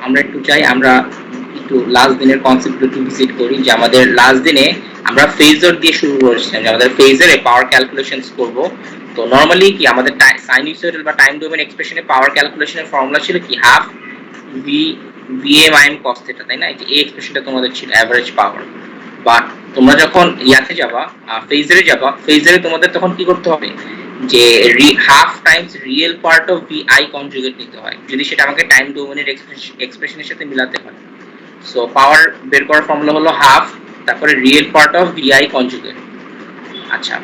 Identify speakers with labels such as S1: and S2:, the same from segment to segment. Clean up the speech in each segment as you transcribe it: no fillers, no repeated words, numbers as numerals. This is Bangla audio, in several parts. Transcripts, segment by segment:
S1: আমরা একটু চাই আমরা একটু লাস্ট দিনের কনসেপ্ট একটু ভিজিট করি, যে আমাদের লাস্ট দিনে আমরা ফেজর দিয়ে শুরু করেছিলাম, যে আমাদের ফেজরে পাওয়ার ক্যালকুলেশনস করব। তো নরমালি কি আমাদের সাইনুসয়েডাল বা টাইম ডোমেন এক্সপ্রেশনে পাওয়ার ক্যালকুলেশনের ফর্মুলা ছিল কি half V VM IM cos theta, তাই না? এই এক্সপ্রেশনটা তোমাদের ছিল এভারেজ পাওয়ার। বাট তোমরা যখন ইয়াতে যাবা, ফেজরে যাবা, ফেজরে তোমাদের তখন কি করতে হবে, যে half Times real part of V I conjugate নিতে হয়, যদি সেটা আমাকে টাইম ডোমেনের এক্সপ্রেশনের সাথে মিলাতে হয়। সো পাওয়ার বের করার ফর্মুলা হলো হাফ, তারপরে real part of V I conjugate. আচ্ছা,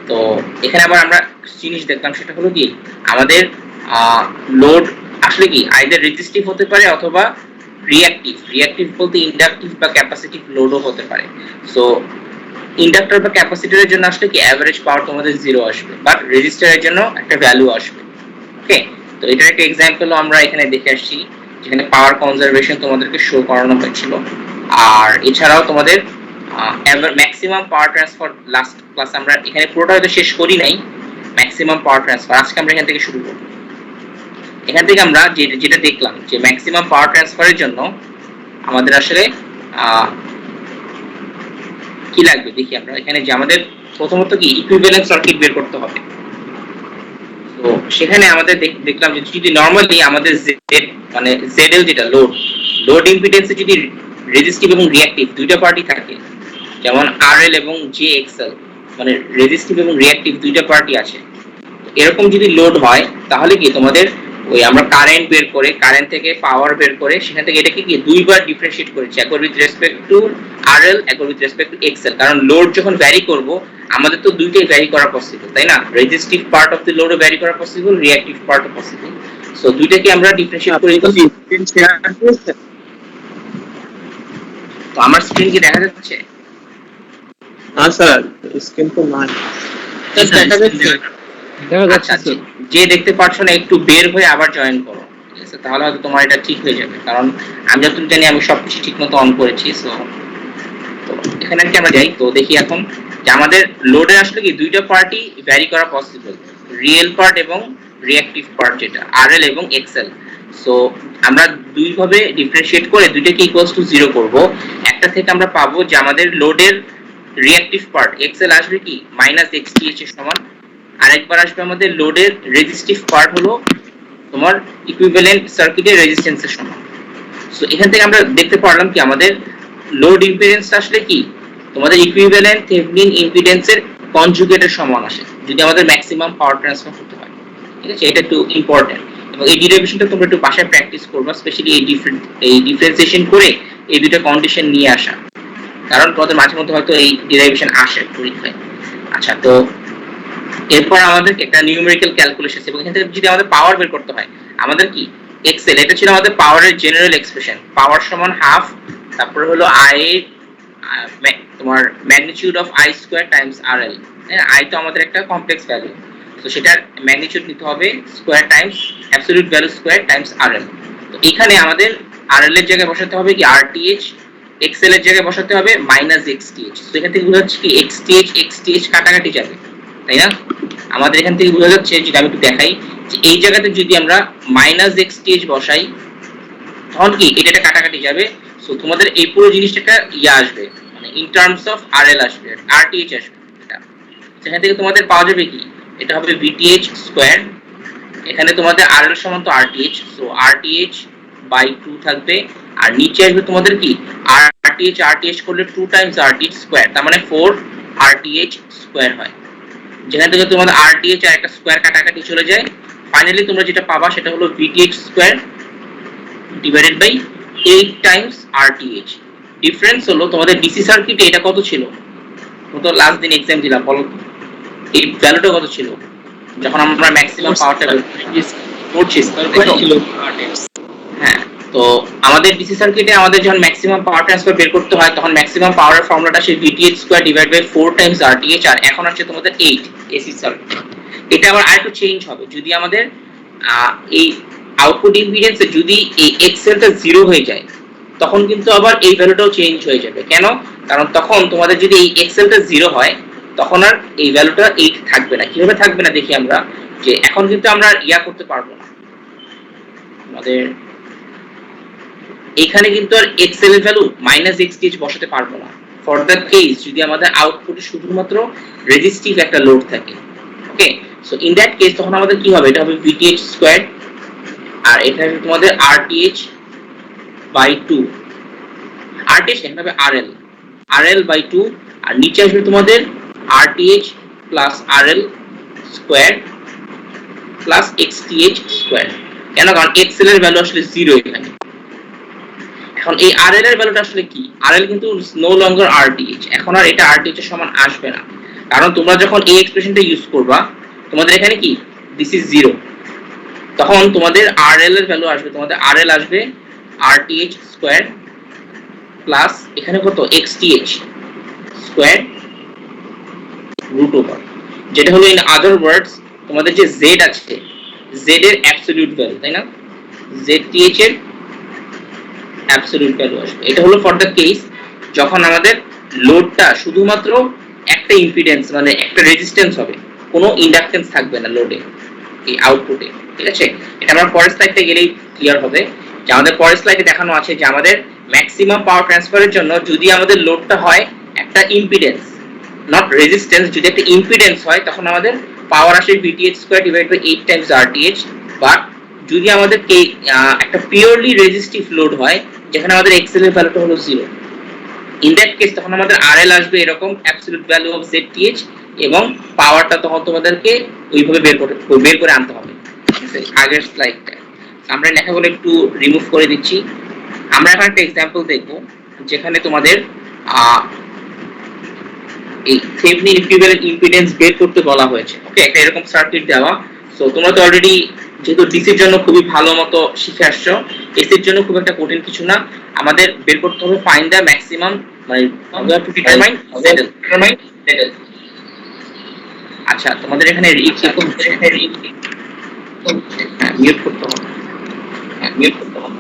S1: তো এখানে আবার আমরা জিনিস দেখলাম, সেটা হলো কি আমাদের লোড আসলে কি আইদার রেজিস্টিভ হতে পারে অথবা রিঅ্যাক্টিভ। রিঅ্যাক্টিভ বলতে ইন্ডাকটিভ বা ক্যাপাসিটিভ লোডও হতে পারে। সো ইন্ডাক্টর বা ক্যাপাসিটরের জন্য আসলে কি এভারেজ পাওয়ার তোমাদের 0 আসবে, বাট রেজিস্টরের জন্য একটা ভ্যালু আসবে। ওকে, তো এটার একটা एग्जांपल আমরা এখানে দেখে আসছি, যেখানে পাওয়ার কনজারভেশন তোমাদেরকে শো করানো হয়েছিল। আর এছাড়াও তোমাদের maximum power transfer last class আমরা এখানে পুরোটা হয়তো শেষ করি নাই। ম্যাক্সিমাম পাওয়ার ট্রান্সফার আজকে আমরা এখান থেকে শুরু করব। এখান থেকে আমরা যেটা দেখলাম যে ম্যাক্সিমাম পাওয়ার ট্রান্সফারের জন্য আমাদের আসলে কি লাগবে দেখি আমরা এখানে, যে আমাদের প্রথমত কি ইকুইভ্যালেন্ট সার্কিট বের করতে হবে। তো সেখানে আমাদের দেখলাম যে যদি নরমালি আমাদের জেড মানে জেডএল যেটা লোড ইম্পিডেন্সে যদি রেজিস্টিভ এবং রিঅ্যাক্টিভ দুইটা পার্টি থাকে, যেমন আরএল এবং জেএক্সএল, মানে রেজিস্টিভ এবং রিঅ্যাক্টিভ দুইটা পার্টি আছে, এরকম যদি লোড হয় তাহলে কি তোমাদের ওই আমরা কারেন্ট বের করে কারেন্ট থেকে পাওয়ার বের করে সেখান থেকে এটাকে কি দুইবার ডিফারেন্সিয়েট করেছি, একবার উইথ রেসপেক্ট টু আরএল, একবার উইথ রেসপেক্ট টু এক্সএল। কারণ লোড যখন ভ্যারি করব আমাদের তো দুইটাই ভ্যারি করা পসিবল, তাই না? রেজিস্টিভ পার্ট অফ দ্য লোডও ভ্যারি করা পসিবল, রিঅ্যাক্টিভ পার্টও পসিবল। সো দুইটাকে আমরা ডিফারেন্সিয়েট করে দিচ্ছি। তো আমার স্ক্রিন কি দেখা যাচ্ছে?
S2: না স্যার, স্ক্রিন তো নাই।
S1: দেখা যাচ্ছে। যে দেখতে পাচ্ছ না একটু বের হয়ে আবার জয়েন করো, ঠিক আছে? তাহলে হয়তো তোমার এটা ঠিক হয়ে যাবে, কারণ আমি যতটুকু জানি আমি সবকিছু ঠিকমতো অন করেছি। সো তো এখানে কি আমরা যাই, তো দেখি এখন যে আমাদের লোডে আসলে কি দুইটা পার্টি ভ্যারি করা পসিবল, রিয়েল পার্ট এবং রিঅ্যাক্টিভ পার্ট, যেটা আরএল এবং এক্সএল। সো আমরা দুই ভাবে ডিফারেন্সিয়েট করে দুইটাকে ইকুয়ালস টু 0 করব। একটা থেকে আমরা পাবো যে আমাদের লোডের রিঅ্যাক্টিভ পার্ট এক্সএল আসবে কি -xth এর সমান, আরেকবার আসবে আমাদের লোডের রেজিস্টিভ পার্ট হলো তোমার ইকুইভ্যালেন্ট সার্কিটের রেজিস্ট্যান্সের সমান। সো এখান থেকে আমরা দেখতে পারলাম কি আমাদের লোড ইম্পিডেন্সটা আসলে কি তোমাদের ইকুইভ্যালেন্ট থেভেনিন ইম্পিডেন্সের কনজুগেটের সমান আসে যদি আমাদের ম্যাক্সিমাম পাওয়ার ট্রান্সফার করতে হয়। ঠিক আছে, এটা একটু ইম্পর্টেন্ট, এবং এই ডেরিভেশনটা তোমরা একটু বাসায় প্র্যাকটিস করবা, স্পেশালি এই ডিফারেন্সিয়েশন করে এই দুটো কন্ডিশন নিয়ে আসা, কারণ তোমাদের মাঝে মধ্যে হয়তো এই ডেরিভেশন আসে পরীক্ষায়। আচ্ছা, তো এরপর আমাদের একটা নিউমেরিক্যাল ক্যালকুলেশন, এবং এখান থেকে যদি আমাদের পাওয়ার বের করতে হয় আমাদের কি এক্সএল, এটা ছিল আমাদের পাওয়ারের জেনারেল এক্সপ্রেশন, পাওয়ার সমান হাফ, তারপর হলো আই তোমার magnitude of I square Times RL. I তো আমাদের একটা কমপ্লেক্স ভ্যালু, তো সেটার ম্যাগনিটিউড নিতে হবে square Times absolute value square Times RL. তো এখানে আমাদের আরএল এর জায়গায় বসাতে হবে কি আরটিএইচ, এক্সএল এর জায়গায় বসাতে হবে -xth। তো এখান থেকে বোঝা যাচ্ছে কি xth কাটাকাটি যাবে, তাই না? আমাদের এখান থেকে বোঝা যাচ্ছে, যদি আমি একটু দেখাই, যে এই জায়গাতে যদি আমরা -xth বসাই তখন কি এটা কাটাকাটি যাবে। সো তোমাদের এই পুরো জিনিসটা ইয়া আসবে, মানে ইন টার্মস অফ আরএল আসবে, আরটিএইচ আসবে। এটা সেখান থেকে তোমাদের পাওয়া যাবে কি, এটা হবে ভিটিএইচ স্কয়ার, এখানে তোমাদের আরএল সমান তো আরটিএইচ, সো আরটিএইচ বাই 2 থাকবে, আর নিচে আসবে তোমাদের কি আরটিএইচ করলে 2 টাইমস আরটিএইচ স্কয়ার, তার মানে 4 আরটিএইচ স্কয়ার হয়। যেখান থেকে তোমাদের আরটিএইচ আর একটা স্কয়ার কাটাকাটি চলে যায়, ফাইনালি তোমরা যেটা পাবা সেটা হলো VTH square divided by 8 times RTH. Difference হলো তোমাদের ডিসি সার্কিটে এটা কত ছিল, তো লাস্ট দিন एग्जाम দিলাম, বলো এই ভ্যালুটা কত ছিল যখন আমরা ম্যাক্সিমাম পাওয়ারটা করছি? হ্যাঁ, তো আমাদের ডিসি সার্কিটে আমাদের যখন ম্যাক্সিমাম পাওয়ার ট্রান্সফার বের করতে হয় তখন ম্যাক্সিমাম পাওয়ারের ফর্মুলাটা সেই VTH square divide by 4 times RTH, আর এখন আসছে তোমাদের 8 এসি সার্কিট। এটা আবার আরেকটু চেঞ্জ হবে যদি আমাদের এই আউটপুট ইম্পিডেন্সে যদি এই এক্সএলটা 0 হয়ে যায় তখন কিন্তু আবার এই ভ্যালুটাও চেঞ্জ হয়ে যাবে। কেন? কারণ তখন তোমাদের যদি এই এক্সএলটা 0 হয় তখন আর এই ভ্যালুটা 8 থাকবে না। কিভাবে থাকবে না দেখি আমরা, যে এখন কিন্তু আমরা ইয়া করতে পারবো না, আমাদের এখানে কিন্তু আর এক্সএল এর ভ্যালু -xth বসাতে পারবো না ফর দ্য কেস যদি আমাদের আউটপুটে শুধুমাত্র রেজিস্টিভ একটা লোড থাকে। ওকে, সো ইন দ্যাট কেস তখন আমাদের কি হবে, এটা হবে VTH স্কয়ার আর এটা হবে তোমাদের RTH বাই 2, RTH এখানে হবে RL বাই 2 আর নিচে আসবে তোমাদের RTH plus RL square plus XTH square. কেন? কারণ XL এর ভ্যালু আসলে 0 এখানে। এখন এই RL এর ভ্যালুটা আসলে কি? RL কিন্তু নো লঙ্গার RTH, এখন আর এটা RTH এর সমান আসবে না, কারণ তোমরা যখন এই এক্সপ্রেশনটা ইউজ করবা তোমাদের এখানে কি দিস ইজ 0, তখন তোমাদের RL এর ভ্যালু আসবে, তোমাদের RL আসবে RTH স্কয়ার প্লাস এখানে কত XTH স্কয়ার রুট ওভার, যেটা হলো ইন আদার ওয়ার্ডস তোমাদের যে Z আছে Z এর অ্যাবসলিউট ভ্যালু, তাই না? ZTH এর অ্যাবসলিউট ভ্যালু আসবে। এটা হলো ফর দ্য কেস যখন আমাদের লোডটা শুধুমাত্র একটা ইম্পিডেন্স মানে একটা রেজিস্ট্যান্স হবে, কোনো ইন্ডাকটেন্স থাকবে না লোডে এই আউটপুটে, ঠিক আছে? এটা আমরা পরের স্লাইডে গেলেই ক্লিয়ার হবে যে আমাদের পরের স্লাইডে দেখানো আছে যে আমাদের ম্যাক্সিমাম পাওয়ার ট্রান্সফারের জন্য যদি আমাদের লোডটা হয় একটা ইম্পিডেন্স নট রেজিস্ট্যান্স, যদি একটা ইম্পিডেন্স হয় তখন আমাদের পাওয়ার আসে VTH square divide by 8 times RTH। But যদি আমাদের একটা পিওরলি রেজিস্টিভ লোড হয় যেখানে আমাদের XL এর ভ্যালুটা হলো 0, ইন দ্যাট কেস তখন আমাদের RL আসবে এরকম অ্যাবসলিউট ভ্যালু অফ ZTH এবং পাওয়ারটা তখন তোমাদেরকে ওইভাবে বের করে আনতে হবে। ঠিক আছে, আগের স্লাইডটা আমরা লেখাগুলো একটু রিমুভ করে দিচ্ছি। আমরা এখন একটা एग्जांपल দেখব যেখানে তোমাদের এই থেভেনিন ইকুইভ্যালেন্ট ইম্পিডেন্স বের করতে বলা হয়েছে। ওকে, একটা এরকম সার্কিট দেওয়া। সো তোমরা তো অলরেডি যেহেতু ডিসির জন্য খুবই ভালো মতো শিখে আসছো, এসির জন্য খুব একটা কঠিন কিছু না, আমাদের বের করতে হবে ফাইন্ড দ্য ম্যাক্সিমাম, মানে we have to determine ZL। আচ্ছা, তোমাদের এখানে মিউট করতে হবে, মিউট করতে হবে।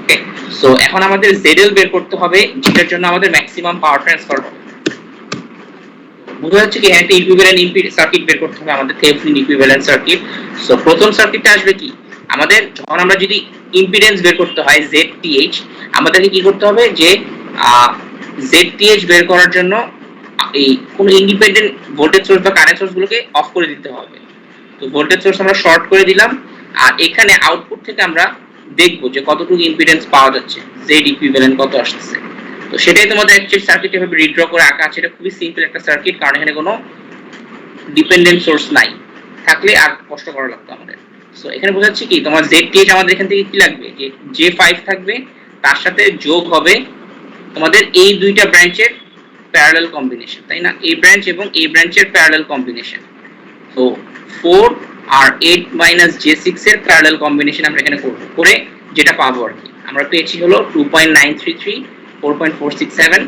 S1: ওকে, সো এখন আমাদের ZL বের করতে হবে যেটার জন্য আমাদের ম্যাক্সিমাম পাওয়ার ট্রান্সফার হবে। বোঝা যাচ্ছে কি একটা ইকুইভ্যালেন্ট ইম্পিডেন্স সার্কিট বের করতে হবে আমাদের, থেভেনিন ইকুইভ্যালেন্ট সার্কিট। সো প্রথম সার্কিটটা আসবে কি, আমাদের যখন আমরা যদি ইম্পিডেন্স বের করতে হয় ZTH, আমাদেরকে কি করতে হবে যে ZTH বের করার জন্য এই কোন ইন্ডিপেন্ডেন্ট ভোল্টেজ সোর্স বা কারেন্ট সোর্স গুলোকে অফ করে দিতে হবে। তো ভোল্টেজ সোর্স আমরা শর্ট করে দিলাম আর এখানে আউটপুট থেকে আমরা দেখবো যে কতটুকু ইম্পিডেন্স পাওয়া যাচ্ছে, Z ইকুইভ্যালেন্ট কত আসছে। তো সেটাই তোমাদের অ্যাকচুয়ালি সার্কিট এভাবে রিড্র করে আঁকা আছে। এটা খুবই সিম্পল একটা সার্কিট, কারণ এখানে কোনো ডিপেন্ডেন্ট সোর্স নাই, থাকলে আর কষ্ট করা লাগতো আমাদের। সো এখানে বোঝাচ্ছি কি তোমার ZTH আমাদের এখান থেকে কি লাগবে, যে J5 থাকবে, তার সাথে যোগ হবে তোমাদের এই দুইটা ব্রাঞ্চের প্যারালাল কম্বিনেশন, তাই না? এই ব্রাঞ্চ এবং এই ব্রাঞ্চের প্যারালাল কম্বিনেশন। তো 4 আর 8 J6 এর প্যারালাল কম্বিনেশন আমরা এখানে করব, করে যেটা পাবো আর কি আমরা পেয়েছি হলো 2.933 4.467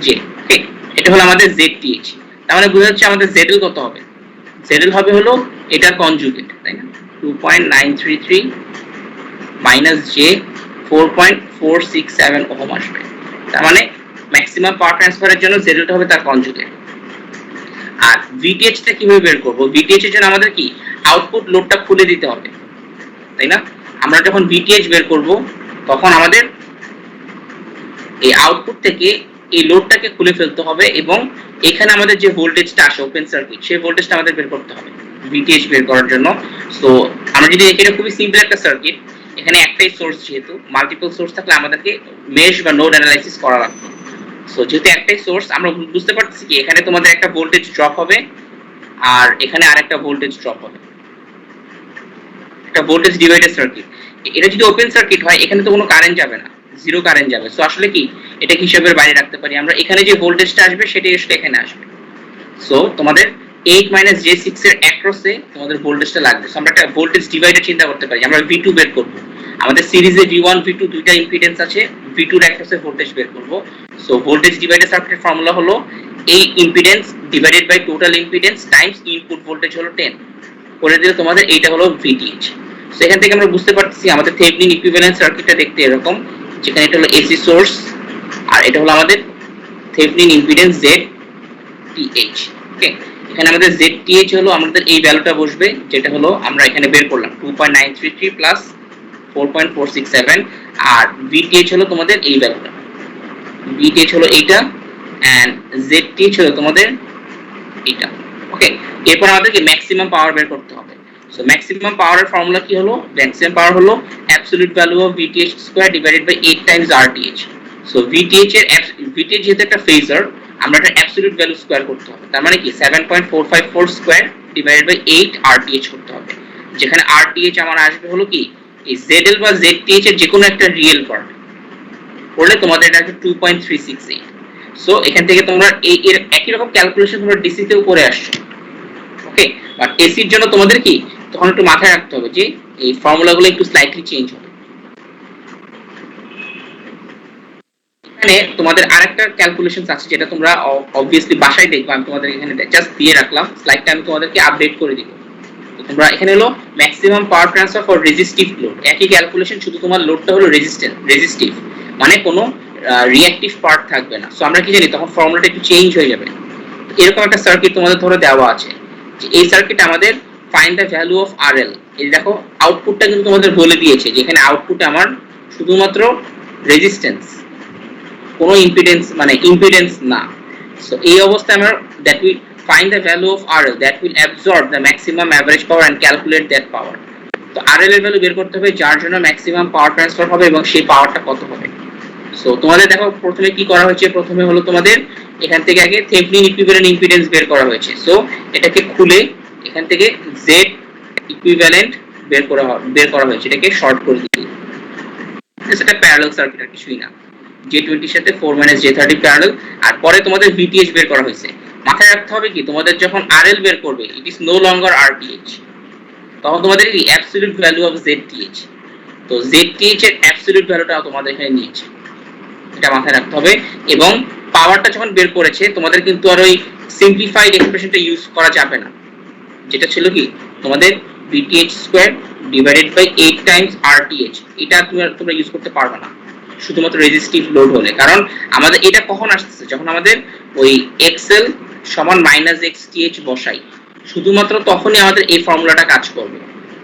S1: J। ওকে, এটা হলো আমাদের ZTH। তার মানে বোঝা যাচ্ছে আমাদের ZL কত হবে, ZL হবে হলো এটা কনজুগেট, তাই না? 2.933 J 4.467 ওহম আসবে। তার মানে ম্যাক্সিমাম পাওয়ার ট্রান্সফারের জন্য ZL টা হবে তার কনজুগেট। আর VTH টা কিভাবে বের করব, VTH এর জন্য আমাদের কি আউটপুট লোডটা খুলে দিতে হবে, তাই না? আমরা যখন VTH বের করব তখন আমাদের এই আউটপুট থেকে এই লোডটাকে খুলে ফেলতে হবে এবং এখানে আমাদের যে ভোল্টেজটা আসে ওপেন সার্কিট, সেই ভোল্টেজটা আমাদের বের করতে হবে VTH বের করার জন্য। সো আমরা যদি এটা খুবই সিম্পল একটা সার্কিট, এখানে একটাই সোর্স, যেহেতু মাল্টিপল সোর্স থাকলে আমাদেরকে মেশ বা নোড অ্যানালাইসিস করা লাগবে। সো যেহেতু একটাই সোর্স, আমরা বুঝতে পারতেছি কি এখানে তোমাদের একটা ভোল্টেজ ড্রপ হবে আর এখানে আরেকটা ভোল্টেজ ড্রপ হবে, একটা ভোল্টেজ ডিভাইডার সার্কিট। এটা যদি ওপেন সার্কিট হয় এখানে তো কোনো কারেন্ট যাবে না, জিরো কারেন্ট যাবে। সো আসলে কি এটা হিসাবের বাইরে রাখতে পারি আমরা, এখানে যে ভোল্টেজটা আসবে সেটাই আসলে এখানে আসবে। সো তোমাদের 8 J6 এর অ্যাক্রসে তোমাদের ভোল্টেজটা লাগবে। সো আমরা একটা ভোল্টেজ ডিভাইডার চিন্তা করতে পারি, আমরা V2 বের করব। আমাদের সিরিজে V1 V2 দুইটা ইম্পিডেন্স আছে, V2 এর অ্যাক্রসে ভোল্টেজ বের করব। সো ভোল্টেজ ডিভাইডার সার্কিটের ফর্মুলা হলো এই impedance divided by total impedance times input voltage হলো 10, করে দিলে তোমাদের এইটা হলো VTH। সো এখান থেকে আমরা বুঝতে পারতেছি আমাদের থেভেনিন ইকুইভ্যালেন্ট সার্কিটটা দেখতে এরকম, যেখানে এটা হলো AC সোর্স আর এটা হলো আমাদের থেভেনিন ইম্পিডেন্স ZTH। ওকে, এখানে আমাদের ZTH হলো আমাদের এই ভ্যালুটা বসবে, যেটা হলো আমরা এখানে বের করলাম 2.933 প্লাস 4.467, আর VTH হলো তোমাদের এই ভ্যালুটা, VTH হলো এইটা, এন্ড ZTH হলো তোমাদের এটা। ওকে, এরপর আমাদেরকে ম্যাক্সিমাম পাওয়ার বের করতে হবে। সো ম্যাক্সিমাম পাওয়ারের ফর্মুলা কি হলো? ম্যাক্সিমাম পাওয়ার হলো absolute value of VTH square divided by 8 times RTH। So VTH যেহেতু একটা ফেজার, আমরা এটা অ্যাবসলিউট ভ্যালু স্কয়ার করতে হবে, তার মানে কি 7.454 স্কয়ার ডিভাইডেড বাই 8 RTH করতে হবে, যেখানে RTH আমার আসবে হলো কি এই ZL বা ZTH এর যে কোনো একটা রিয়েল পার্ট করলে তোমাদের এটা আসবে 2.368। সো এখান থেকে তোমরা এর একই রকম ক্যালকুলেশন তোমরা ডিসি তেও করে আসছো। ওকে, বাট এসির জন্য তোমাদের কি তখন একটু মাথায় রাখতে হবে যে এই ফর্মুলাগুলো একটু স্লাইটলি চেঞ্জ হবে। এখানে তোমাদের আরেকটা ক্যালকুলেশনস আছে যেটা তোমরা অবভিয়াসলি বাসায় দেখবে, আমি তোমাদের এখানে জাস্ট দিয়ে রাখলাম, স্লাইডটা আমি তোমাদেরকে আপডেট করে দিব। তো তোমরা এখানে হলো maximum power transfer for resistive load, একই ক্যালকুলেশন, শুধু তোমার লোডটা হলো রেজিস্টিভ, মানে কোনো রিঅ্যাকটিভ পার্ট থাকবে না। সো আমরা কি জানি তখন ফর্মুলাটা একটু চেঞ্জ হয়ে যাবে। এরকম একটা সার্কিট তোমাদের ধরে দেওয়া আছে, যে এই সার্কিটে আমাদের find the value of RL। এই দেখো আউটপুটটা কিন্তু তোমাদের বলে দিয়েছে, যেখানে আউটপুটে আমার শুধুমাত্র রেজিস্ট্যান্স, কোনো ইম্পিডেন্স মানে ইম্পিডেন্স না। সো এই অবস্থায় আমরা that will find the value of RL that will absorb the maximum average power and calculate that power। তো RL এর ভ্যালু বের করতে হবে যার জন্য ম্যাক্সিমাম পাওয়ার ট্রান্সফার হবে এবং সেই পাওয়ারটা কত হবে। সো তোমাদের দেখো প্রথমে কি করা হয়েছে, প্রথমে হলো তোমাদের এখান থেকে আগে থেভেনিন ইকুইভ্যালেন্ট ইম্পিডেন্স বের করা হয়েছে। সো এটাকে খুলে এখান থেকে Z ইকুইভ্যালেন্ট বের করা হয়েছে, এটাকে শর্ট করে দিই। এটা প্যারালাল সার্কিট আর কিছুই না, J20 এর সাথে 4 J30 প্যারালাল। আর পরে তোমাদের VTH বের করা হয়েছে। মাথায় রাখতে হবে কি তোমাদের যখন RL বের করবে it is no longer RTH, তখন তোমাদের কি অ্যাবসলিউট ভ্যালু অফ ZTH। তো ZTH এর অ্যাবসলিউট ভ্যালুটা তোমাদের এখানে নিয়েছে, এটা মাথায় রাখতে হবে। এবং পাওয়ারটা যখন বের করেছে তোমাদের কিন্তু আর ওই সিম্পলিফাইড এক্সপ্রেশনটা ইউজ করা যাবে না, যেটা ছিল কি তোমাদের VTH square divided by 8 times RTH, এটা তোমরা ইউজ করতে পারবে না শুধুমাত্র রেজিস্টিভ লোড হলে। কারণ আমাদের এটা কখন আসছে, যখন আমাদের ওই XL সমান -XTH বসাই, শুধুমাত্র তখনই আমাদের এই ফর্মুলাটা কাজ করবে,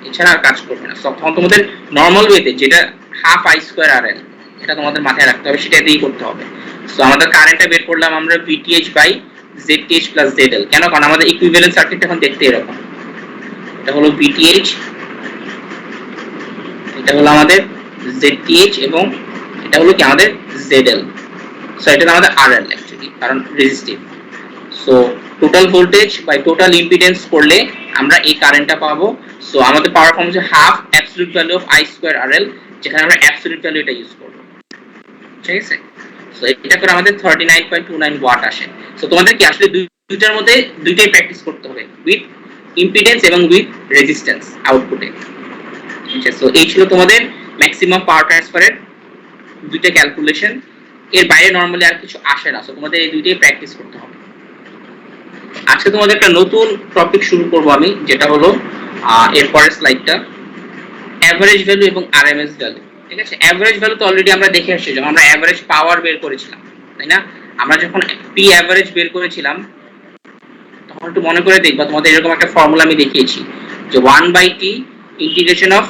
S1: এছাড়া আর কাজ করবে না। তখন তোমাদের নরমাল ওয়েতে যেটা হাফ I স্কয়ার RL, এটা তোমাদের মাথায় রাখতে হবে, সেটা দিয়েই করতে হবে। সো আমাদের কারেন্টটা বের করলাম আমরা VTH by ZTH plus ZL। কেন? কারণ আমাদের ইকুইভ্যালেন্ট সার্কিটটা এখন দেখতে এরকম, এটা হলো VTH, এটা হলো আমাদের ZTH এবং এটা হলো কি আমাদের ZL। সো এটা আমাদের RL অ্যাকচুয়ালি, কারণ resistive. So total voltage by total impedance করলে আমরা এই কারেন্টটা পাবো। সো আমাদের পাওয়ার ফর্ম হচ্ছে half absolute value of I square RL, যেখানে আমরা অ্যাবসলিউট ভ্যালু এটা ইউজ করব, ঠিক আছে? সো এটা করে আমাদের 39.29 ওয়াট আসে। সো তোমাদের কি আসলে দুইটার মধ্যে দুইটাই প্র্যাকটিস করতে হবে, উইথ ইম্পিডেন্স এবং উইথ রেজিস্ট্যান্স আউটপুটে। ঠিক আছে, সো এই ছিল তোমাদের ম্যাক্সিমাম পাওয়ার ট্রান্সফারের দুইটা ক্যালকুলেশন। এর বাইরে নরমালি আর কিছু আসে না, সো তোমাদের এই দুইটাই প্র্যাকটিস করতে হবে। আজকে তোমাদের একটা নতুন টপিক শুরু করব আমি, যেটা হলো এর পরের স্লাইডটা, এভারেজ ভ্যালু এবং RMS ভ্যালু। ঠিক আছে, এভারেজ ভ্যালু তো অলরেডি আমরা দেখে আসছি যখন আমরা এভারেজ পাওয়ার বের করেছিলাম, তাই না? আমরা যখন P এভারেজ বের করেছিলাম তখন একটু মনে করে দেখবা, তোমাদের এরকম একটা ফর্মুলা আমি দেখিয়েছি যে 1/T ইন্টিগ্রেশন অফ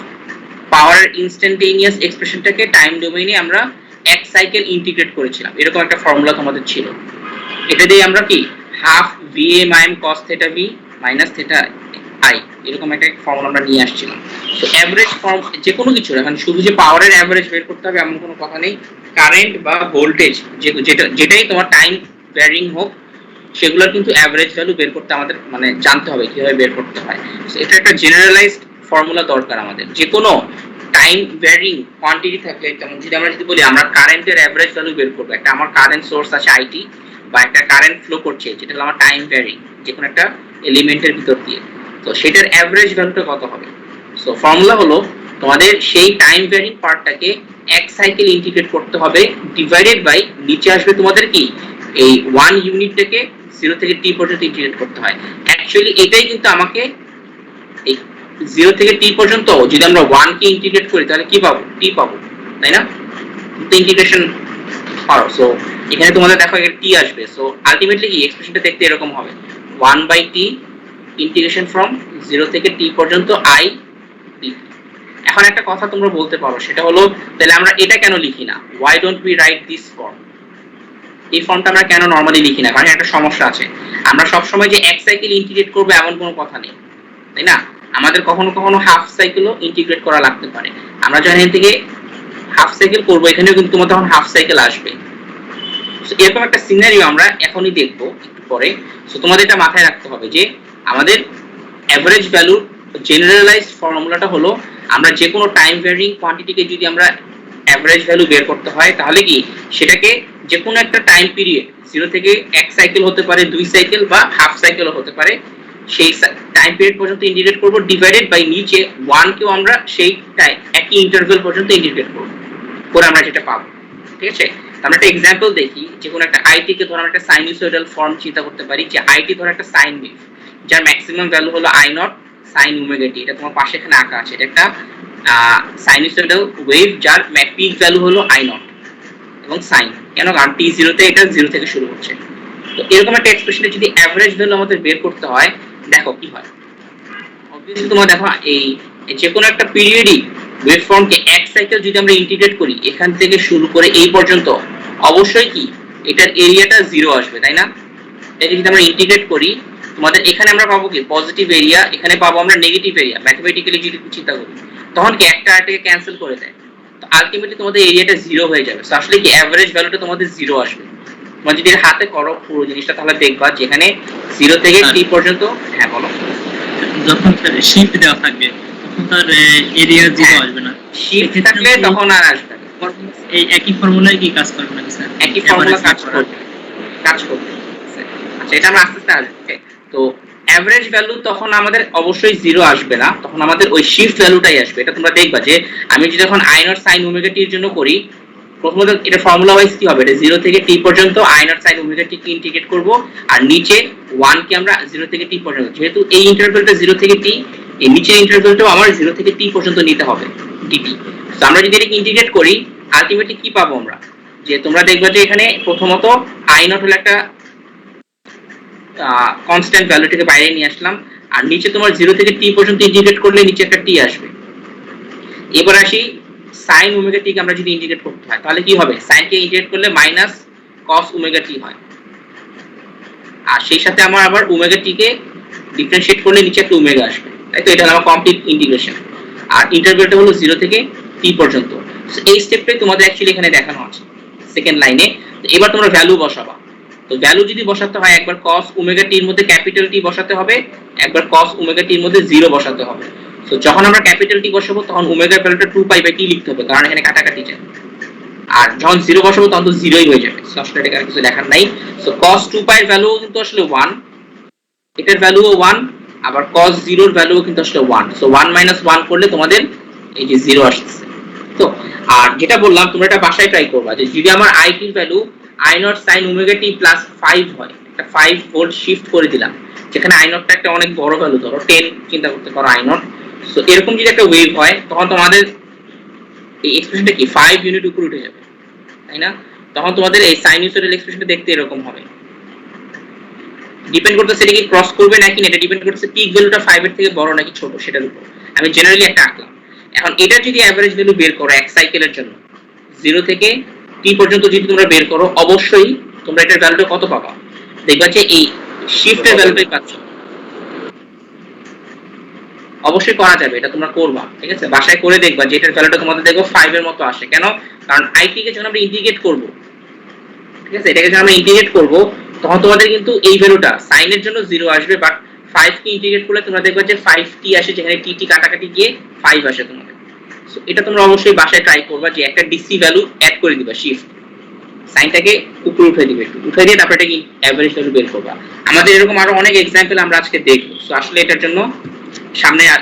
S1: পাওয়ারের ইনস্ট্যান্টেনিয়াস এক্সপ্রেশনটাকে টাইম ডোমেইনে আমরা এক সাইকেল ইন্টিগ্রেট করেছিলাম, এরকম একটা ফর্মুলা তোমাদের ছিল। এটা দিয়ে আমরা কি half VA cos θ V minus θ I এরকম একটা ফর্মুলা আমরা নিয়ে আসছিলাম। তো এভারেজ ফর্ম যে কোনো কিছু, এখন শুধু যে পাওয়ারের এভারেজ বের করতে হবে এমন কোনো কথা নেই, কারেন্ট বা ভোল্টেজ যেটাই তোমার টাইম ভ্যারিং হোক সেগুলোর কিন্তু এভারেজ ভ্যালু বের করতে আমাদের মানে জানতে হবে কিভাবে বের করতে হয়। তো এটা একটা জেনারেলাইজড ফর্মুলা দরকার আমাদের, যে কোনো টাইম ভ্যারিং কোয়ান্টিটি থাকলে, যেমন আমরা যদি বলি আমরা কারেন্টের এভারেজ ভ্যালু বের করব, একটা আমার কারেন্ট সোর্স আছে IT বা একটা কারেন্ট ফ্লো করছে যেটা হলো আমার টাইম ভ্যারিং যে কোনো একটা এলিমেন্টের ভিতর দিয়ে, তো সেটার এভারেজ ভ্যালুটা কত হবে? সো ফর্মুলা হলো তোমাদের সেই টাইম ভ্যারিং পার্টটাকে এক সাইকেল ইন্টিগ্রেট করতে হবে ডিভাইডেড বাই নিচে আসবে তোমাদের কি এই 1 ইউনিটটাকে 0 থেকে t পর্যন্ত ইন্টিগ্রেট করতে হয়। অ্যাকচুয়ালি এটাই কিন্তু আমাকে এই 0 থেকে t পর্যন্ত যদি আমরা 1 কে ইন্টিগ্রেট করি তাহলে কি পাবো? t পাবো, তাই না? ইন্টিগ্রেশন পারো। সো এখানে তোমাদের দেখো এর t আসবে। সো আলটিমেটলি কি এক্সপ্রেশনটা দেখতে এরকম হবে 1/t ইন্টিগ্রেশন ফ্রম 0 থেকে t পর্যন্ত I dt। এখন একটা কথা তোমরা বলতে পারো, সেটা হলো তাহলে আমরা এটা কেন লিখি না, why don't we write this form? এই ফর্মটা আমরা কেন নরমালি লিখি না? কারণ একটা সমস্যা আছে, আমরা সব সময় যে এক সাইকেল ইন্টিগ্রেট করব এমন কোনো কথা নেই, তাই না? আমাদের কখনো কখনো হাফ সাইকেলও ইন্টিগ্রেট করা লাগতে পারে। আমরা যখন এখান থেকে হাফ সাইকেল করব, এখানেও কিন্তু তোমার তখন হাফ সাইকেল আসবে। সো এরকম একটা সিনারিও আমরা এখনই দেখব একটু পরে। সো তোমাদের এটা মাথায় রাখতে হবে যে আমাদের অ্যাভারেজ ভ্যালুর জেনারেলাইজড ফর্মুলাটা হলো, আমরা যে কোনো টাইম ভ্যারিং কোয়ান্টিটিকে যদি আমরা অ্যাভারেজ ভ্যালু বের করতে হয়, তাহলে কি সেটাকে যে কোনো একটা টাইম পিরিয়ড 0 থেকে 1 সাইকেল হতে পারে, 2 সাইকেল বা হাফ সাইকেলও হতে পারে, সেই টাইম পিরিয়ড পর্যন্ত ইন্টিগ্রেট করব, ডিভাইডেড বাই নিচে 1 কেও আমরা সেই একই ইন্টারভ্যাল পর্যন্ত ইন্টিগ্রেট করব, করে আমরা যেটা পাবো। ঠিক আছে, আমরা একটা एग्जांपल দেখি। যে কোনো একটা আইটি কে ধরো আমরা একটা সাইনুসয়েডাল ফর্ম চিন্তা করতে পারি, যে আইটি ধরো একটা সাইন ওয়েভ, যার ম্যাক্সিমাম ভ্যালু হলো I not sin omega t. এটা তোমার পাশে এখানে আঁকা আছে, এটা একটা সাইনুসয়েডাল ওয়েভ যার পিক ভ্যালু হলো I নট এবং সাইন, কেন? কারণ t 0 তে এটা 0 থেকে শুরু হচ্ছে। তো এরকম একটা এক্সপ্রেশনে যদি এভারেজ ভ্যালু আমাদের বের করতে হয়, দেখো কি হয়। অবভিয়াসলি তোমরা দেখো এই যে কোনো একটা পিরিয়ডিক ওয়েভফর্মকে এক সাইকেল যদি আমরা ইন্টিগ্রেট করি, এখান থেকে শুরু করে এই পর্যন্ত, অবশ্যই কি এটার এরিয়াটা 0 আসবে, তাই না? এটা যদি আমরা ইন্টিগ্রেট করি, তোমাদের এখানে আমরা পাবো কি পজিটিভ এরিয়া, এখানে পাবো আমরা নেগেটিভ এরিয়া। ম্যাথমেটিক্যালি যদি চিন্তা করি, তখন কি একটা আরেকটাকে ক্যান্সেল করে দেয়, তো আলটিমেটলি তোমাদের এরিয়াটা 0 হয়ে যাবে। সো আসলে কি এভারেজ ভ্যালুটা তোমাদের 0 আসবে। তোমরা যদি হাতে করো পুরো জিনিসটা, তাহলে দেখবা যেখানে 0 থেকে t পর্যন্ত। হ্যাঁ বলো।
S3: যখন শিফট দেওয়া থাকবে তখন তার এরিয়া 0 আসবে না,
S1: শিফট থাকলে তখন আর আসবে না।
S3: এই একই ফর্মুলায় কি কাজ করবে না স্যার?
S1: একই ফর্মুলা কাজ করবে। আচ্ছা, এটা আমরা আস্তে আস্তে আসবে। তো এভারেজ ভ্যালু তখন আমাদের অবশ্যই 0 আসবে না, তখন আমাদের ওই শিফট ভ্যালুটাই আসবে। এটা তোমরা দেখবা যে আমি যদি এখন I not sin omega t এর জন্য করি, প্রথমত এটা ফর্মুলা ওয়াইজ কি হবে, এটা 0 থেকে t পর্যন্ত I not sin omega t K integrate করব, আর নিচে 1 কে আমরা 0 থেকে t পর্যন্ত, যেহেতু এই ইন্টারভ্যালটা 0 থেকে t, এই নিচের ইন্টারভ্যালটাও আমার 0 থেকে t পর্যন্ত নিতে হবে dt। তো আমরা যদি এটাকে ইন্টিগ্রেট করি, আলটিমেটলি কি পাবো আমরা, যে তোমরা দেখবা যে এখানে প্রথমত I নট হলো একটা কনস্ট্যান্ট ভ্যালুটাকে বাইরে নিয়ে আসলাম, আর নিচে তোমার 0 থেকে t পর্যন্ত ইন্টিগ্রেট করলে নিচে একটা t আসবে। এবার আসি sin ওমেগা t কে আমরা যদি ইন্টিগ্রেট করতে হয়, তাহলে কি হবে? sin কে ইন্টিগ্রেট করলে মাইনাস cos ওমেগা t হয়, আর সেই সাথে আমার আবার ওমেগা t কে ডিফারেন্সিয়েট করলে নিচে একটা ওমেগা আসবে, তাই তো? এটা হলো আমার কমপ্লিট ইন্টিগ্রেশন, আর ইন্টারভ্যালটা হলো 0 থেকে t পর্যন্ত। সো এই স্টেপটাই তোমাদের অ্যাকচুয়ালি এখানে দেখানো আছে সেকেন্ড লাইনে। তো এবার তোমরা ভ্যালু বসাবা। তো ভ্যালু যদি বসাতে হয়, একবার cos ওমেগা t এর মধ্যে ক্যাপিটাল T বসাতে হবে, একবার cos ওমেগা t এর মধ্যে 0 বসাতে হবে। সো যখন আমরা ক্যাপিটাল T বসাবো, তখন ওমেগা ভ্যালুটা 2π/t লিখতে হবে, কারণ এখানে কাটাকাটি যায়। আর যখন 0 বসাবো, তখন তো 0ই হয়ে যাবে। সো আসলে এটা কিছু দেখার নাই। সো cos 2π এর ভ্যালু কিন্তু আসলে 1, এটার ভ্যালুও 1, আবার cos 0 এর ভ্যালুও কিন্তু আসলে 1। সো 1 - 1 করলে তোমাদের এই যে 0 আসছে। তো আর যেটা বললাম, তোমরা এটা বাসায় ট্রাই করবা, যে যদি আমার I এর value I not sin omega t plus 5 হয়, একটা 5 ভোল্ট শিফট করে দিলাম, যেখানে I নটটা একটা অনেক বড় ভ্যালু, ধরো 10 চিন্তা করতে পারো I নট। সো এরকম যদি একটা ওয়েভ হয়, তখন তোমাদের এই এক্সপ্রেশনটা কি 5 ইউনিট উপরে উঠে যাবে, তাই না? তখন তোমাদের এই সাইনুসয়েডাল এক্সপ্রেশনটা দেখতে এরকম হবে। ডিপেন্ড করতেছে এটা কি ক্রস করবে নাকি না, এটা ডিপেন্ড করতেছে পিক ভ্যালুটা 5 এর থেকে বড় নাকি ছোট, সেটার উপর। আমি জেনারেলি একটা আঁকলাম। এখন এটা যদি এভারেজ ভ্যালু বের করো এক সাইকেলের জন্য, 0 থেকে t পর্যন্ত যদি তোমরা বের করো, অবশ্যই তোমরা এটার ভ্যালুটা কত পাবা? দেখবা যে এই শিফটের ভ্যালুটাই পাচ্ছ। অবশ্যই করা যাবে, এটা তোমরা করবা, ঠিক আছে? বাসায় করে দেখবা যে এটার ভ্যালুটা তোমাদের দেখো 5 এর মতো আসে। কেন? কারণ আইটি কে যখন আমরা ইন্টিগ্রেট করব, ঠিক আছে, এটাকে যখন আমরা ইন্টিগ্রেট করব, তখন তোমাদের কিন্তু এই ভ্যালুটা sin এর জন্য 0 আসবে, বাট 5 কে ইন্টিগ্রেট করলে তোমরা দেখবা যে 5t আসে, যেখানে t কাটাকাটি গিয়ে 5 আসে তোমাদের। সো এটা তোমরা অবশ্যই বাসায় ট্রাই করবা, যে একটা ডিসি ভ্যালু অ্যাড করে দিবা, শিফট সাইনটাকে উপরে উঠে দিবে, একটু উঠে দিয়ে তারপরে এটাকে এভারেজ ভ্যালু বের করবা। আমাদের এরকম আরো অনেক एग्जांपल আমরা আজকে দেখব। সো আসলে এটার জন্য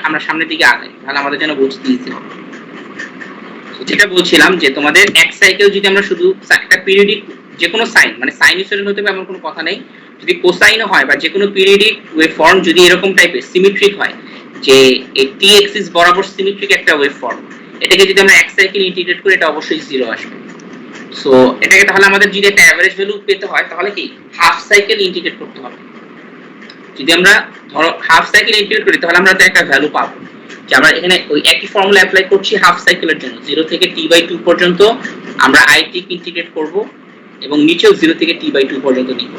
S1: আমরা সামনের দিকে আগাই, তাহলে আমাদের জন্য বুঝতে ইজি হবে। যেটা বলছিলাম, যে তোমাদের এক সাইকেল যদি আমরা শুধু একটা পিরিয়ডিক যে কোনো সাইন, মানে সাইনুসয়েডাল হতে হবে এমন কোনো কথা নেই, যদি কোসাইনও হয় বা যে কোনো পিরিয়ডিক ওয়েভফর্ম যদি এরকম টাইপের সিমেট্রিক হয়, যে এই টি এক্সিস বরাবর সিমেট্রিক একটা ওয়েভফর্ম, এটাকে যদি আমরা এক সাইকেল ইন্টিগ্রেট করি, এটা অবশ্যই 0 আসবে। সো এটাকে তাহলে আমাদের যদি একটা এভারেজ ভ্যালু পেতে হয়, তাহলে কি হাফ সাইকেল ইন্টিগ্রেট করতে হবে। যদি আমরা ধরো হাফ সাইকেল ইন্টিগ্রেট করি তাহলে আমরা তো একটা ভ্যালু পাবো, যে আমরা এখানে ওই একই ফর্মুলা অ্যাপ্লাই করছি হাফ সাইকেলের জন্য, 0 থেকে t/2 পর্যন্ত আমরা it কে ইন্টিগ্রেট করব এবং নিচেও 0 থেকে t/2 পর্যন্ত নিব।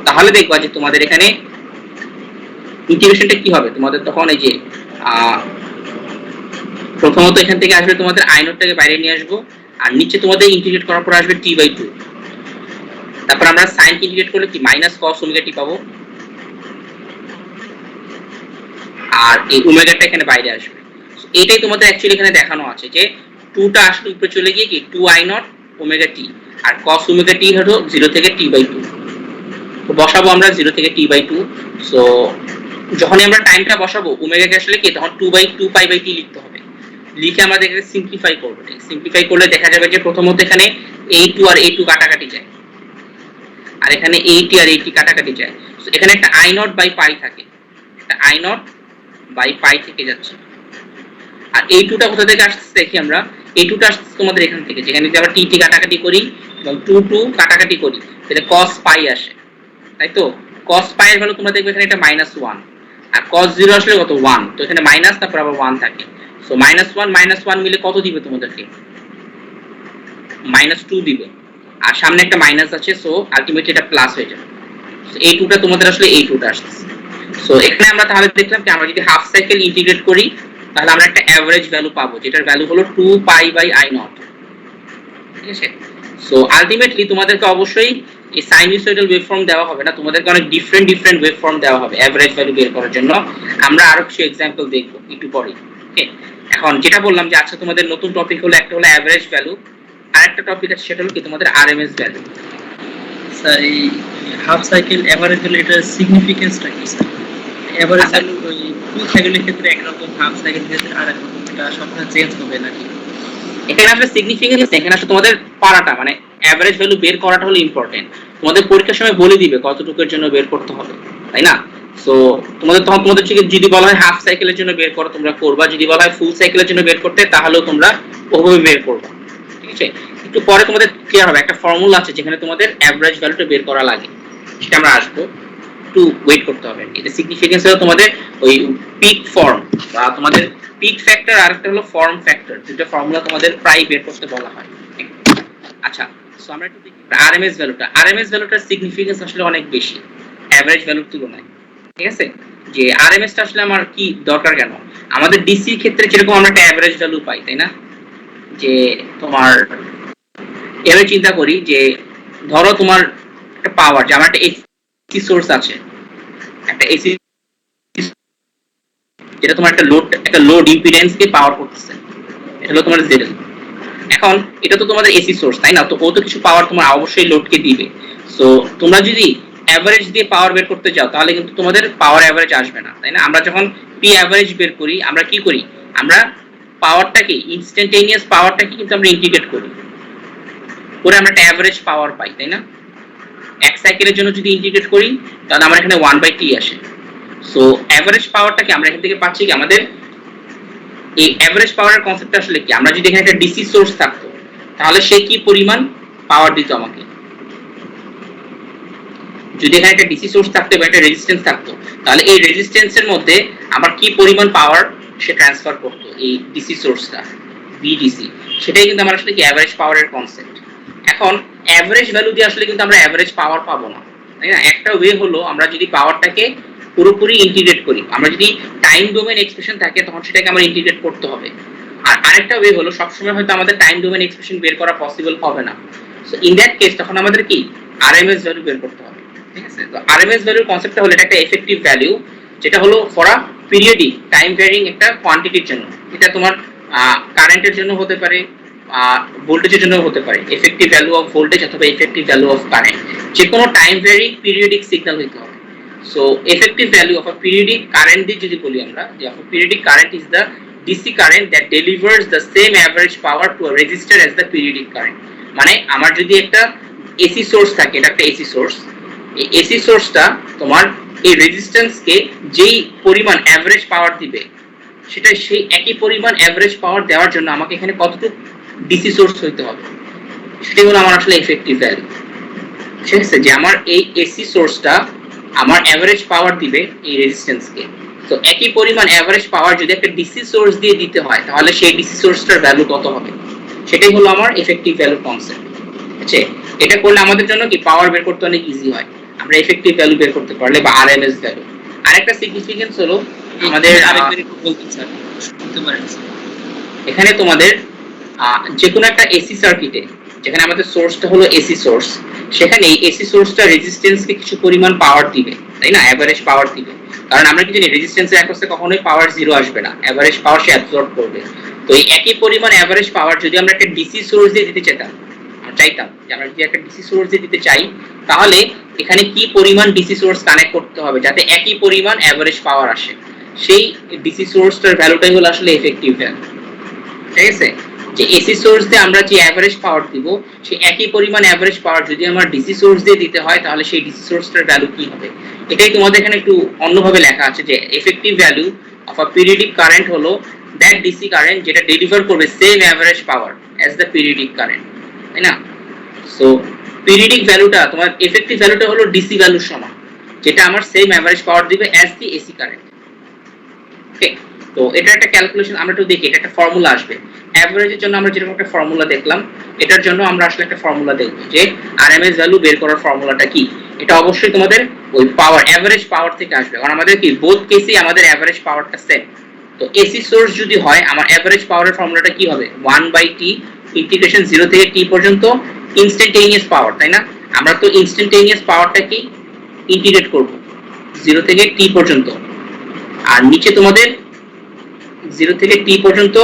S1: তাহলে দেখবা যে তোমাদের এখানে ইন্টিগ্রেশনটা কি হবে, তোমাদের তখন এই যে প্রথমত এখান থেকে আসবে তোমাদের i নটটাকে বাইরে নিয়ে আসবো, আর নিচে তোমাদের ইন্টিগ্রেট করার পর আসবে t/2, তারপর আমরা sin কে ইন্টিগ্রেট করলে কি মাইনাস cos ওমেগা t পাবো, আর এই ওমেগাটা এখানে বাইরে আসবে। এটাই তোমাদের অ্যাকচুয়ালি এখানে দেখানো আছে যে 2 টা আসলে উপরে চলে গিয়ে কি 2i নট ওমেগা t, আর cos ওমেগা t হলো 0 থেকে t/2। তো বসাবো আমরা 0 থেকে t/2। সো যখনই আমরা টাইমটা বসাবো ওমেগাকে আসলে কি তখন 2 পাই/t লিখতে হবে, লিখে আমাদের এখানে সিম্পলিফাই করব। সিম্পলিফাই করলে দেখা যাবে যে প্রথমত এখানে a2 আর a2 কাটাকাটি যায়, আর এখানে at আর at কাটাকাটি যায়। সো এখানে একটা i নট বাই পাই থাকে, একটা i নট বাই পাই থেকে যাচ্ছে। আর এই 2টা কোথা থেকে আসছে দেখি আমরা, এই 2টা আসছে তোমাদের এখান থেকে, যেখানে যদি আমরা t কাটাকাটি করি এবং 2 কাটাকাটি করি তাহলে cos পাই আসে, তাই তো? cos পাই এর ভ্যালু তোমরা দেখবে এখানে এটা -1, আর cos 0 আসলে কত 1, তো এখানে মাইনাস তারপর আবার 1 থাকে। সো -1 মিলে কত দিবে তোমাদেরকে? -2 দিবে, আর সামনে একটা মাইনাস আছে, সো আলটিমেটলি এটা প্লাস হয়ে যাবে। সো এই 2টা তোমাদের আসলে এই 2টা আসছে। সো এখানে আমরা তাহলে দেখলাম যে আমরা যদি হাফ সাইকেল ইন্টিগ্রেট করি তাহলে আমরা একটা এভারেজ ভ্যালু পাবো, যেটার ভ্যালু হলো 2 পাই/i নট। ঠিক আছে? সো আলটিমেটলি তোমাদেরকে অবশ্যই এই সাইনুসয়েডাল ওয়েভফর্ম দেওয়া হবে না, তোমাদেরকে অনেক ডিফারেন্ট ওয়েভফর্ম দেওয়া হবে এভারেজ ভ্যালু বের করার জন্য। আমরা আরো কিছু एग्जांपल দেখব একটু পরেই। ওকে, এখন যেটা বললাম যে আচ্ছা তোমাদের নতুন টপিক হলো, একটা হলো এভারেজ ভ্যালু, আর একটা টপিক আছে সেটা হলো কি তোমাদের আরএমএস ভ্যালু।
S3: স্যার এই হাফ সাইকেল এভারেজ ভ্যালু এটার সিগনিফিকেন্সটা কি স্যার? এভারেজ ভ্যালু ওই ফুল সাইকেলের ক্ষেত্রে একরকম, হাফ সাইকেলের ক্ষেত্রে আরেকরকম, এটা সবসময় চেঞ্জ হবে নাকি?
S1: এখানে আসলে সিগনিফিকেন্স, এখানে আসলে তোমাদের পারাটা মানে এভারেজ ভ্যালু বের করাটা হলো ইম্পর্টেন্ট। তোমাদের পরীক্ষার সময় বলে দিবে কতটুকুর জন্য বের করতে হবে, তাই না? সো তোমাদের তখন তোমাদের যদি বলা হয় হাফ সাইকেলের জন্য বের করো তোমরা করবা, যদি বলা হয় ফুল সাইকেলের জন্য বের করতে তাহলেও তোমরা ওভাবে বের করবা। ঠিক আছে? একটু পরে তোমাদের ক্লিয়ার হবে, একটা ফর্মুলা আছে যেখানে তোমাদের এভারেজ ভ্যালুটা বের করা লাগে, সেটা আমরা আসবো, একটু ওয়েট করতে হবে। এটা সিগনিফিকেন্স হলো তোমাদের ওই পিক ফর্ম বা তোমাদের পিক ফ্যাক্টর, আর একটা হলো ফর্ম ফ্যাক্টর, দুটো ফর্মুলা তোমাদের প্রায় বের করতে বলা হয়। আচ্ছা, সো আমরা একটু দেখি আরএমএস ভ্যালুটার সিগনিফিকেন্স আসলে অনেক বেশি এভারেজ ভ্যালুর তুলনায়। ঠিক আছে? যে আরএমএস টা আসলে আমার কি দরকার কেন? আমাদের ডিসি ক্ষেত্রে যেরকম আমরা একটা এভারেজ ভ্যালু পাই, তাই না? যে তোমার এভাবে চিন্তা করি যে ধরো তোমার একটা পাওয়ার, যে আমার একটা এসি সোর্স আছে, একটা এসি যেটা তোমার একটা লোড ইম্পিডেন্স কে পাওয়ার করতেছে, এটা হলো তোমার জেড। এখন এটা তো তোমাদের এসি সোর্স, তাই না? তো ও তো কিছু পাওয়ার তোমার অবশ্যই লোডকে দিবে। সো তোমরা যদি এভারেজ দিয়ে পাওয়ার বের করতে যাও তাহলে কিন্তু তোমাদের পাওয়ার এভারেজ আসবে না, তাই না? আমরা যখন পি এভারেজ বের করি আমরা কি করি, আমরা পাওয়ারটাকে ইনস্ট্যান্টেনিয়াস পাওয়ারটাকে কিন্তু আমরা ইন্টিগ্রেট করি করে আমরা একটা এভারেজ পাওয়ার পাই, তাই না? এক সাইকেলের জন্য যদি ইন্টিগ্রেট করি তাহলে আমার এখানে 1/t আসে। সো এভারেজ পাওয়ারটাকে আমরা এখান থেকে পাচ্ছি কি, আমাদের এই এভারেজ পাওয়ারের কনসেপ্টটা আসলে কি, আমরা যদি এখানে একটা ডিসি সোর্স থাকতো তাহলে সে কি পরিমাণ পাওয়ার দিত আমাকে, যদি এখানে একটা ডিসি সোর্স থাকতো বা একটা রেজিস্ট্যান্স থাকতো তাহলে এই রেজিস্ট্যান্সের মধ্যে আমার কি পরিমাণ পাওয়ার সে ট্রান্সফার করতো এই ডিসি সোর্সটা, ভিডিসি, সেটাই কিন্তু আমার আসলে কি এভারেজ পাওয়ারের কনসেপ্ট। এখন এভারেজ ভ্যালু দিয়ে আসলে কিন্তু আমরা এভারেজ পাওয়ার পাবো না, তাই না? একটা ওয়ে হলো আমরা যদি পাওয়ারটাকে পুরোপুরি ইন্টিগ্রেট করি, আমরা যদি টাইম ডোমেন এক্সপ্রেশন থাকে তখন সেটাকে আমরা ইন্টিগ্রেট করতে হবে। আর আরেকটা ওয়ে হলো সবসময় হয়তো আমাদের টাইম ডোমেন এক্সপ্রেশন বের করা পসিবল হবে না, সো ইন দ্যাট কেস তখন আমাদের কি আরএমএস ভ্যালু বের করতে হবে। ঠিক আছে? তো আরএমএস ভ্যালুর কনসেপ্টটা হলো এটা একটা এফেক্টিভ ভ্যালু, যেটা হলো for a periodic time varying একটা কোয়ান্টিটির জন্য। এটা তোমার কারেন্টের জন্য হতে পারে, ভোল্টেজের জন্য হতে পারে, এফেক্টিভ ভ্যালু অফ ভোল্টেজ অথবা এফেক্টিভ ভ্যালু অফ কারেন্ট, যে কোনো টাইম ভ্যারিং পিরিয়ডিক সিগন্যাল হতে হবে। So effective value of a periodic current দিয়ে যদি বলি আমরা, যে of periodic current is the DC current that delivers the same average power to a register as the periodic current. মানে আমার যদি একটা এসি সোর্স থাকে, এটা একটা এসি সোর্স, এই এসি সোর্সটা তোমার এই রেজিস্ট্যান্সকে যেই পরিমাণ অ্যাভারেজ পাওয়ার দিবে সেটা সেই একই পরিমাণ অ্যাভারেজ পাওয়ার দেওয়ার জন্য আমাকে এখানে কতটুকু ডিসি সোর্স হইতে হবে, সেটাই হলো আমার আসলে এফেক্টিভ ভ্যালু। ঠিক আছে? যে আমার এই এসি সোর্সটা আমার এভারেজ পাওয়ার দিবে এই রেজিস্ট্যান্সকে। তো একই পরিমাণ এভারেজ পাওয়ার যদি একটা ডিসি সোর্স দিয়ে দিতে হয় তাহলে সেই ডিসি সোর্সটার ভ্যালু কত হবে, সেটাই হলো আমার এফেক্টিভ ভ্যালু কনসেপ্ট। ঠিক আছে, এটা করলে আমাদের জন্য কি পাওয়ার বের করতে অনেক ইজি হয়, আমরা এফেক্টিভ ভ্যালু বের করতে পারলে বা আরএমএস ভ্যালু। আরেকটা সিগনিফিকেন্স হলো আমাদের
S3: আরেকবার একটু বলতেন স্যার, শুনতে পারেন স্যার।
S1: এখানে তোমাদের যে কোনো একটা এসি সার্কিটে যেখানে আমাদের সোর্সটা হলো এসি সোর্স, সেখানে এই এসি সোর্সটা রেজিস্ট্যান্সকে কিছু পরিমাণ পাওয়ার দিবে, তাই না, এভারেজ পাওয়ার দিবে। কারণ আমরা কি জানি রেজিস্ট্যান্সের অ্যাক্রসে কখনোই পাওয়ার জিরো আসবে না, এভারেজ পাওয়ার সে অ্যাবজর্ব করবে। তো এই একই পরিমাণ এভারেজ পাওয়ার যদি আমরা একটা ডিসি সোর্স দিয়ে দিতে চাইতাম যে আমরা যদি একটা ডিসি সোর্স দিয়ে দিতে চাই, তাহলে এখানে কি পরিমাণ ডিসি সোর্স কানেক্ট করতে হবে যাতে একই পরিমাণ এভারেজ পাওয়ার আসে, সেই ডিসি সোর্সটার ভ্যালুটাই হলো আসলে এফেক্টিভ ভ্যালু। ঠিক আছে, যে এসি সোর্স দিয়ে আমরা যে এভারেজ পাওয়ার দিব সেই একই পরিমাণ এভারেজ পাওয়ার যদি আমার ডিসি সোর্স দিয়ে দিতে হয় তাহলে সেই ডিসি সোর্সটার ভ্যালু কি হবে, এটাই তোমাদের এখানে একটু অন্যভাবে লেখা আছে যে effective value of a periodic current হলো দ্যাট ডিসি কারেন্ট যেটা ডেলিভার করবে same average power as the periodic current, তাই না। সো পিরিয়ডিক ভ্যালুটা তোমার এফেক্টিভ ভ্যালুটা হলো ডিসি ভ্যালুর সমান, যেটা আমার সেম এভারেজ পাওয়ার দিবে অ্যাজ দি এসি কারেন্ট। ওকে, তো এটা একটা ক্যালকুলেশন আমরা একটু দেখি, এটা একটা ফর্মুলা আসবে এভারেজের জন্য। আমরা যেরকম একটা ফর্মুলা দেখলাম, এটার জন্য আমরা আসলে একটা ফর্মুলা দেখব যে আরএমএস ভ্যালু বের করার ফর্মুলাটা কি। এটা অবশ্যই তোমাদের ওই পাওয়ার এভারেজ পাওয়ার থেকে আসবে, কারণ আমাদের কি বোথ কেসেই আমাদের এভারেজ পাওয়ারটা সেম। তো এসি সোর্স যদি হয় আমার এভারেজ পাওয়ারের ফর্মুলাটা কি হবে, 1/t ইন্টিগ্রেশন 0 থেকে t পর্যন্ত ইনস্ট্যান্টেনিয়াস পাওয়ার, তাই না। আমরা তো ইনস্ট্যান্টেনিয়াস পাওয়ারটা কি ইন্টিগ্রেট করব 0 থেকে t পর্যন্ত, আর নিচে তোমাদের 0 থেকে t পর্যন্ত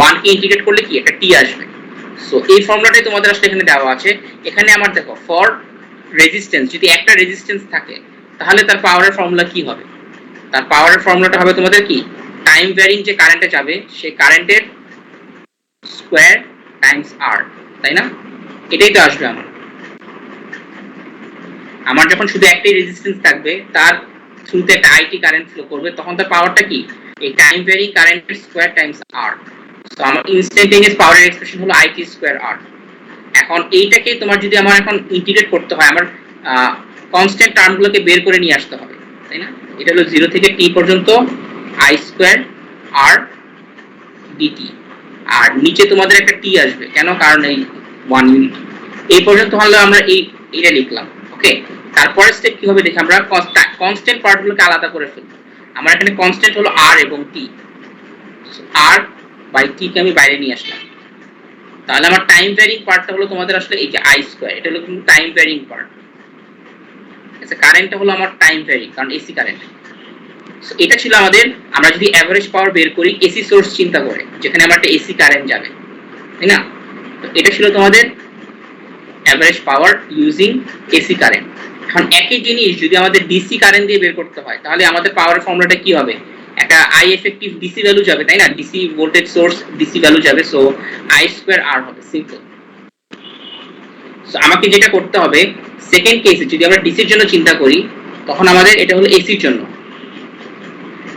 S1: 1 কে ইন্টিগ্রেট করলে কি একটা t আসবে। সো এই ফর্মুলাটাই তোমাদের আসলে এখানে দেওয়া আছে। এখানে আমার দেখো ফর রেজিস্ট্যান্স, যদি একটা রেজিস্ট্যান্স থাকে তাহলে তার পাওয়ারের ফর্মুলা কি হবে, তার পাওয়ারের ফর্মুলাটা হবে তোমাদের কি টাইম ভ্যারিং যে কারেন্টে যাবে সেই কারেন্টের স্কয়ার টাইমস r, তাই না। এটাই তো আসবে আমার যখন শুধু একটাই রেজিস্ট্যান্স থাকবে তার থ্রুতে একটা আইটি কারেন্ট ফ্লো করবে, তখন তার পাওয়ারটা কি এই টাইম ভ্যারিং কারেন্টের স্কয়ার টাইমস r। সো আমার ইনস্ট্যান্টেনিয়াস পাওয়ারের এক্সপ্রেশন হলো it স্কয়ার r। এখন এইটাকে তোমার যদি আমার এখন ইন্টিগ্রেট করতে হয়, আমার কনস্ট্যান্ট টার্মগুলোকে বের করে নিয়ে আসতে হবে, তাই না। এটা হলো 0 থেকে t পর্যন্ত i স্কয়ার r dt, আর নিচে তোমাদের একটা t আসবে, কেন, কারণ এই 1 ইউনিট এই পর্যন্ত হলো আমরা এইটা লিখলাম। ওকে, তারপরের স্টেপ কি হবে দেখি, আমরা কনস্ট্যান্ট পার্টগুলোকে আলাদা করে ফেলবো। আমার এখানে কনস্ট্যান্ট হলো r এবং t, r বাই t কে আমি বাইরে নিয়ে আসলাম। তাহলে আমার টাইম ভ্যারিং পার্টটা হলো তোমাদের আসলে এই যে i স্কয়ার, এটা হলো কিন্তু টাইম ভ্যারিং পার্ট। আচ্ছা, কারেন্টটা হলো আমার টাইম ভ্যারিং কারণ এসি কারেন্ট। সো এটা ছিল আমাদের, আমরা যদি এভারেজ পাওয়ার বের করি এসি সোর্স চিন্তা করে যেখানে আমার একটা এসি কারেন্ট যাবে, তাই না। তো এটা ছিল তোমাদের এভারেজ পাওয়ার ইউজিং এসি কারেন্ট। এখন একই জিনিস যদি আমাদের ডিসি কারেন্ট দিয়ে বের করতে হয় তাহলে আমাদের পাওয়ারের ফর্মুলাটা কি হবে, একটা আই এফেক্টিভ ডিসি ভ্যালু যাবে, তাই না, DC voltage source DC value যাবে, সো আই স্কয়ার আর হবে, সিম্পল। সো আমাকে যেটা করতে হবে সেকেন্ড কেসে যদি আমরা ডিসির জন্য চিন্তা করি তখন আমাদের এটা হলো এসির জন্য,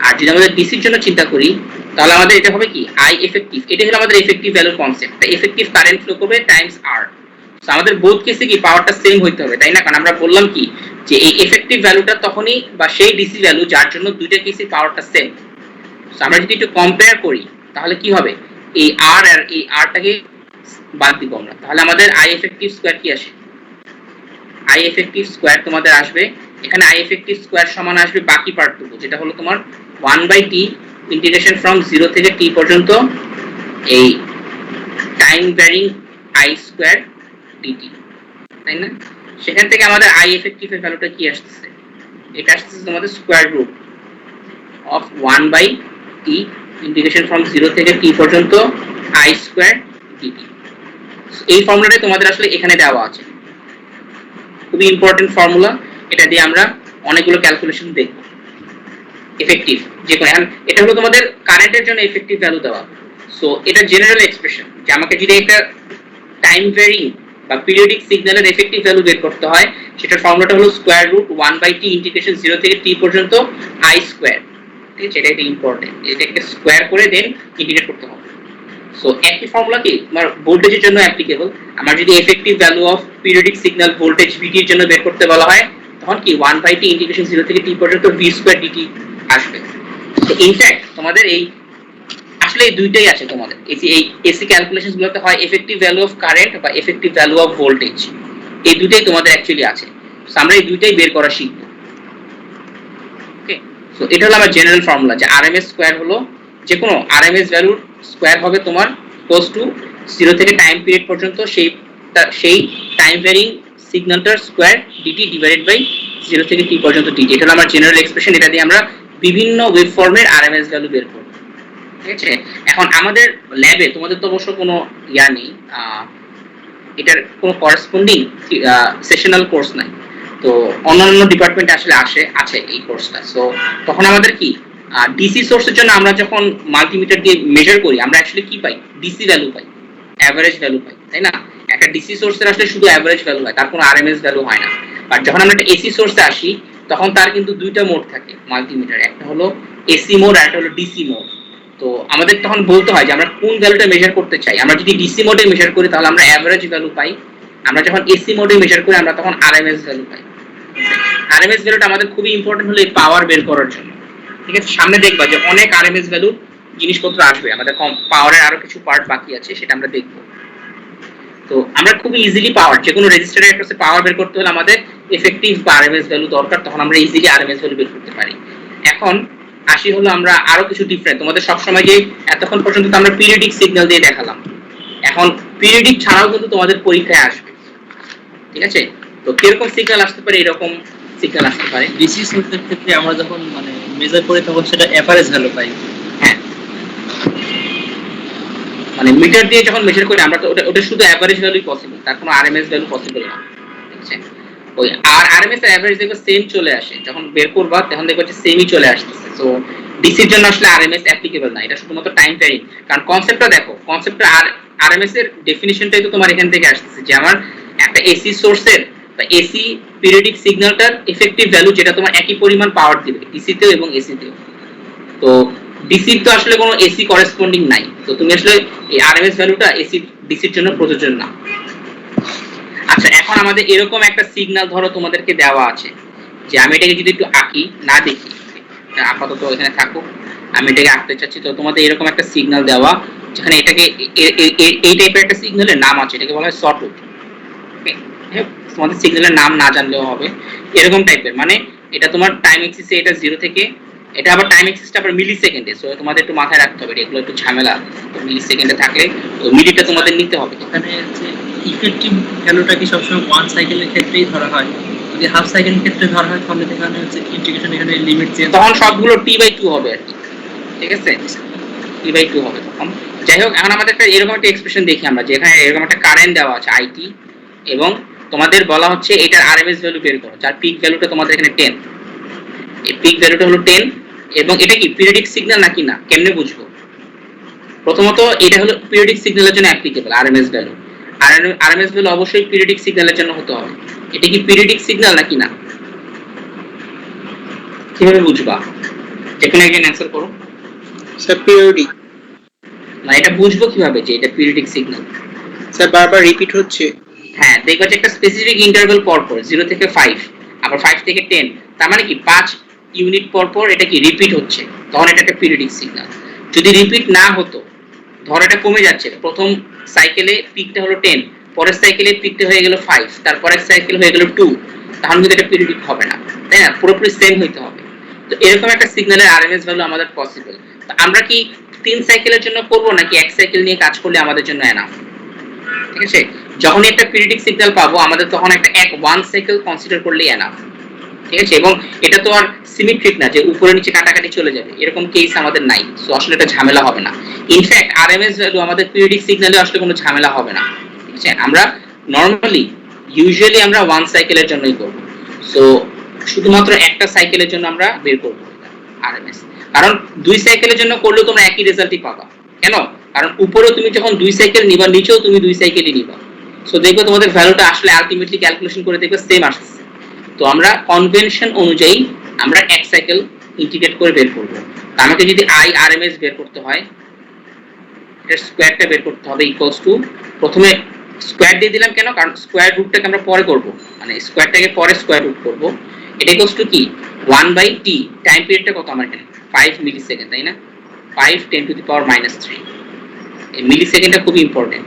S1: আর যদি আমাদের ডিসির জন্য চিন্তা করি তাহলে আমাদের এটা হবে কি আই এফেক্টিভ, এটা হলো আমাদের এফেক্টিভ ভ্যালুর কনসেপ্ট। তাই এফেক্টিভ কারেন্ট ফ্লো করবে টাইমস আর। সো আমাদের বোথ কেসে কি পাওয়ারটা সেম হইতে হবে, তাই না, কারণ আমরা বললাম কি যে এই এফেক্টিভ ভ্যালুটা তখনই বা সেই ডিসি ভ্যালু যার জন্য দুইটা কেসে পাওয়ারটা সেম। সো আমরা যদি একটু কম্পেয়ার করি তাহলে কি হবে, এই আর আর এই আরটাকে বাদ দিব আমরা, তাহলে আমাদের আই এফেক্টিভ স্কয়ার কি আসে, আই এফেক্টিভ স্কয়ার তোমাদের আসবে এখানে আই এফেক্টিভ স্কয়ার সমান আসবে বাকি পার্টটুকু যেটা হলো তোমার 1/t ইন্টিগ্রেশন ফ্রম 0 থেকে t পর্যন্ত এই time varying i square dt, তাই না। সেখান থেকে আমাদের আই এফেক্টিভ এর ভ্যালুটা কি আসছে, এটা আসছে তোমাদের square root of 1/t integration from 0 থেকে t পর্যন্ত i স্কয়ার dt। এই ফর্মুলাটা তোমাদের আসলে এখানে দেওয়া আছে, খুবই ইম্পর্টেন্ট ফর্মুলা। এটা দিয়ে আমরা অনেকগুলো ক্যালকুলেশন দেখব এফেক্টিভ যে কোন। এটা হলো তোমাদের কারেন্টের জন্য এফেক্টিভ ভ্যালু দেওয়া। সো এটা জেনারেল এক্সপ্রেশন যে আমাকে যদি একটা টাইম ভ্যারিং বা পিরিয়ডিক সিগন্যালের এফেক্টিভ ভ্যালু বের করতে হয় সেটার ফর্মুলাটা হলো স্কয়ার রুট 1/t ইন্টিগ্রেশন 0 থেকে t পর্যন্ত i স্কয়ার। ঠিক আছে, এটা ইম্পর্টেন্ট, এটাকে স্কয়ার করে দেন ইন্টিগ্রেট করতে হবে। সো একই ফর্মুলা কি তোমার ভোল্টেজের জন্য অ্যাপ্লিকেবল। আমার যদি effective value of periodic signal voltage VT এর জন্য বের করতে বলা হয় তখন কি 1/t ইন্টিগ্রেশন 0 থেকে t পর্যন্ত v স্কয়ার dt আসবে। তো ইনফ্যাক্ট তোমাদের এই আসলে এই দুইটাই আছে তোমাদের এই এসি ক্যালকুলেশনস গুলোতে হয় এফেক্টিভ ভ্যালু অফ কারেন্ট বা এফেক্টিভ ভ্যালু অফ ভোল্টেজ, এই দুইটাই তোমাদের অ্যাকচুয়ালি আছে। সো আমরা এই দুইটাই বের করা শিখব। ওকে, সো এটা হলো আমার জেনারেল ফর্মুলা যে আরএমএস স্কয়ার হলো যে কোনো আরএমএস ভ্যালুর স্কয়ার হবে তোমার ইকুয়ালস টু 0 থেকে টাইম পিরিয়ড পর্যন্ত সেই টাইম ভ্যারিং সিগন্যালটার স্কয়ার ডিটি ডিভাইডেড বাই 0 থেকে t পর্যন্ত ডিটি। এটা হলো আমার জেনারেল এক্সপ্রেশন, এটা দিয়ে আমরা বিভিন্ন ওয়েভ ফর্মের আরএমএস ভ্যালু বের করব। ঠিক আছে, এখন আমাদের ল্যাবে তোমাদের তো অবশ্য কোনো ইয়া নেই, এটার কোনো করেসপন্ডিং সেশনাল কোর্স নাই, তো অন্যান্য ডিপার্টমেন্টে আসলে আছে এই কোর্সটা। সো তখন আমাদের কি ডিসি সোর্সের জন্য আমরা যখন মাল্টিমিটার দিয়ে মেজার করি আমরা অ্যাকচুয়ালি কি পাই, ডিসি ভ্যালু পাই, অ্যাভারেজ ভ্যালু পাই, তাই না? একটা ডিসি সোর্সের আসলে শুধু অ্যাভারেজ ভ্যালু হয়, তার কোনো আরএমএস ভ্যালু হয় না। বাট যখন আমরা একটা এসি সোর্সে আসি তখন তার কিন্তু দুইটা মোড থাকে মাল্টিমিটারে, একটা হলো এসি মোড আর একটা হলো ডিসি মোড। তো আমাদের তখন বলতে হয় যে আমরা কোন ভ্যালুটা মেজার করতে চাই। আমরা যদি ডিসি মোডে মেজার করি তাহলে আমরা অ্যাভারেজ ভ্যালু পাই, আমরা যখন এসি মোডে মেজার করি আমরা তখন আরএমএস ভ্যালু পাই। আরএমএস ভ্যালুটা আমাদের খুবই ইম্পর্টেন্ট হলো এই পাওয়ার বের করার জন্য। ঠিক আছে, সামনে দেখবা যে অনেক আরএমএস ভ্যালু জিনিসপত্র আসবে, আমাদের কম পাওয়ারের আরো কিছু পার্ট বাকি আছে সেটা আমরা দেখব। তো আমরা খুব ইজিলি পাওয়ার যে কোনো রেজিস্টারের একটা পাওয়ার বের করতে হলে আমাদের এফেক্টিভ বা আরএমএস ভ্যালু দরকার, তখন আমরা ইজিলি আরএমএস ভ্যালু বের করতে পারি। এখন আসি হলো আমরা আরো কিছু ডিফারেন্ট, তোমাদের সবসময় যে এতক্ষণ পর্যন্ত তো আমরা পিরিয়ডিক সিগন্যাল দিয়ে দেখালাম, এখন পিরিয়ডিক ছাড়াও কিন্তু তোমাদের পরীক্ষায় আসবে। ঠিক আছে, তো কিরকম সিগন্যাল আসতে পারে, এরকম সিগন্যাল আসতে পারে।
S3: ডিসি সোর্সের ক্ষেত্রে আমরা যখন মানে মেজার করি তখন সেটা এভারেজ ভ্যালু পাই।
S1: হ্যাঁ, মানে মিটার দিয়ে যখন মেজার করি আমরা তো ওটা শুধু এভারেজ ভ্যালুই পসিবল, তার কোনো আরএমএস ভ্যালু পসিবল না। ঠিক আছে, ওই আর আরএমএস এর এভারেজ দেখবে সেম চলে আসে, যখন বের করবা তখন দেখবে যে সেমই চলে আসতেছে। সো ডিসির জন্য আসলে আরএমএস অ্যাপ্লিকেবল না, এটা শুধুমাত্র টাইম ভ্যারিং। কারণ কনসেপ্টটা দেখো, কনসেপ্টটা আর আরএমএস এর ডেফিনিশনটাই তো তোমার এখান থেকে আসছে যে আমার একটা এসি সোর্সের বা এসি পিরিয়ডিক সিগন্যালটার এফেক্টিভ ভ্যালু যেটা তোমার একই পরিমাণ পাওয়ার দিবে ডিসিতেও এবং এসিতেও। তো ডিসির তো আসলে কোনো এসি করেসপন্ডিং নাই, তো তুমি আসলে এই আরএমএস ভ্যালুটা এসি ডিসির জন্য প্রযোজ্য না। আচ্ছা, এখন আমাদের এরকম একটা সিগন্যাল ধরো তোমাদেরকে দেওয়া আছে, যে আমি এটাকে যদি একটু আঁকি, না দেখি আপাতত এখানে থাকুক, আমি এটাকে আঁকতে চাচ্ছি। তো তোমাদের এরকম একটা সিগন্যাল দেওয়া, যেখানে এটাকে এই টাইপের একটা সিগন্যালের নাম আছে, এটাকে বলা হয় সটুথ। তোমাদের সিগন্যালের নাম না জানলেও হবে, এরকম টাইপের, মানে এটা তোমার টাইম এক্সিসে এটা 0 থেকে, এটা আবার টাইম এক্সিসটা আবার মিলি সেকেন্ডে। সো তোমাদের একটু মাথায় রাখতে হবে, এগুলো একটু ঝামেলা, তো মিলি সেকেন্ডে থাকলে তো মিলিটা তোমাদের নিতে হবে।
S3: এখানে যে ইফেক্টিভ ভ্যালুটা কি সবসময় 1 সাইকেলের ক্ষেত্রেই ধরা হয়, যদি হাফ সাইকেলের ক্ষেত্রে ধরা হয় তাহলে এখানে হচ্ছে ইন্টিগ্রেশন এখানে লিমিট চেঞ্জ,
S1: তখন সবগুলো t/2 হবে আর কি। ঠিক আছে, t/2 হবে তখন। যাই হোক, এখন আমাদের একটা এরকম একটা এক্সপ্রেশন দেখি আমরা, যেখানে এরকম একটা কারেন্ট দেওয়া আছে IT, এবং তোমাদের বলা হচ্ছে এটার আরএমএস ভ্যালু বের করো, যার পিক ভ্যালুটা তোমাদের এখানে 10। এই পিক ভ্যালুটা হলো 10, এবং এটা কি পিরিয়ডিক সিগন্যাল নাকি না কেমনে বুঝবো? প্রথমত এটা হলো পিরিয়ডিক সিগন্যালের জন্য applicable RMS value, RMS value অবশ্যই পিরিয়ডিক সিগন্যালের জন্য হতে হবে। এটা কি পিরিয়ডিক সিগন্যাল নাকি না, কিভাবে বুঝবা? যেখানে একজন অ্যানসার করো।
S2: Sir periodic.
S1: না, এটা বুঝবো কিভাবে যে এটা পিরিয়ডিক সিগন্যাল?
S2: স্যার বারবার রিপিট হচ্ছে।
S1: হ্যাঁ, দেখবা যে একটা স্পেসিফিক ইন্টারভ্যাল পর পর 0 থেকে 5, আবার 5 থেকে 10, তার মানে কি 5 ইউনিট পর পর এটা কি রিপিট হচ্ছে, তখন এটা একটা পিরিয়ডিক সিগন্যাল। যদি রিপিট না হতো, ধর এটা কমে যাচ্ছে, প্রথম সাইকেলে পিকটা হলো 10, পরের সাইকেলে পিকটা হয়ে গেল 5, তারপরের সাইকেল হয়ে গেল 2, তাহলে কিন্তু এটা পিরিয়ডিক হবে না, তাই না? পুরোপুরি সেম হইতে হবে। তো এরকম একটা সিগন্যালের আরএমএস ভ্যালু আমাদের পসিবল। তো আমরা কি 3 সাইকেলের জন্য করব নাকি এক সাইকেল নিয়ে কাজ করলে আমাদের জন্য এনাফ? ঠিক আছে, যখন একটা পিরিয়ডিক সিগন্যাল পাবো আমাদের তখন একটা 1 সাইকেল কনসিডার করলেই এনাফ। ঠিক আছে, এবং এটা তো আর সিমেট্রিক না যে উপরে নিচে কাটাকাটি চলে যাবে, এরকম কেস আমাদের নাই। সো আসলে এটা ঝামেলা হবে না। ইনফ্যাক্ট আরএমএস ভ্যালু আমাদের পিরিয়ডিক সিগন্যালে আসলে কোনো ঝামেলা হবে না। ঠিক আছে, আমরা নরমালি ইউজুয়ালি আমরা 1 সাইকেলের জন্যই করব। সো শুধুমাত্র একটা সাইকেলের জন্য আমরা বের করব আরএমএস, কারণ 2 সাইকেলের জন্য করলেও তোমরা একই রেজাল্টই পাবা। কেন? কারণ উপরেও তুমি যখন 2 সাইকেল নিবা, নিচেও তুমি 2 সাইকেলই নিবা। সো দেখবে তোমাদের ভ্যালুটা আসলে আলটিমেটলি ক্যালকুলেশন করে দেখবে সেম আসছে। তো আমরা কনভেনশন অনুযায়ী আমরা এক সাইকেল ইন্টিগ্রেট করে বের করব। আমাকে যদি আরএমএস বের করতে হয়, এর স্কয়ারটা বের করতে হবে ইকুয়ালস টু, প্রথমে স্কোয়ার দিয়ে দিলাম কেন, কারণ স্কোয়ার রুটটাকে আমরা পরে করব, মানে স্কোয়ারটাকে পরে স্কোয়ার রুট করব। এটা ইকুয়ালস টু কি 1/t, টাইম পিরিয়ডটা কত আমার এখানে 5 মিলি সেকেন্ড, তাই না? 5 10 টু দি পাওয়ার -3, এই মিলি সেকেন্ডটা খুব important.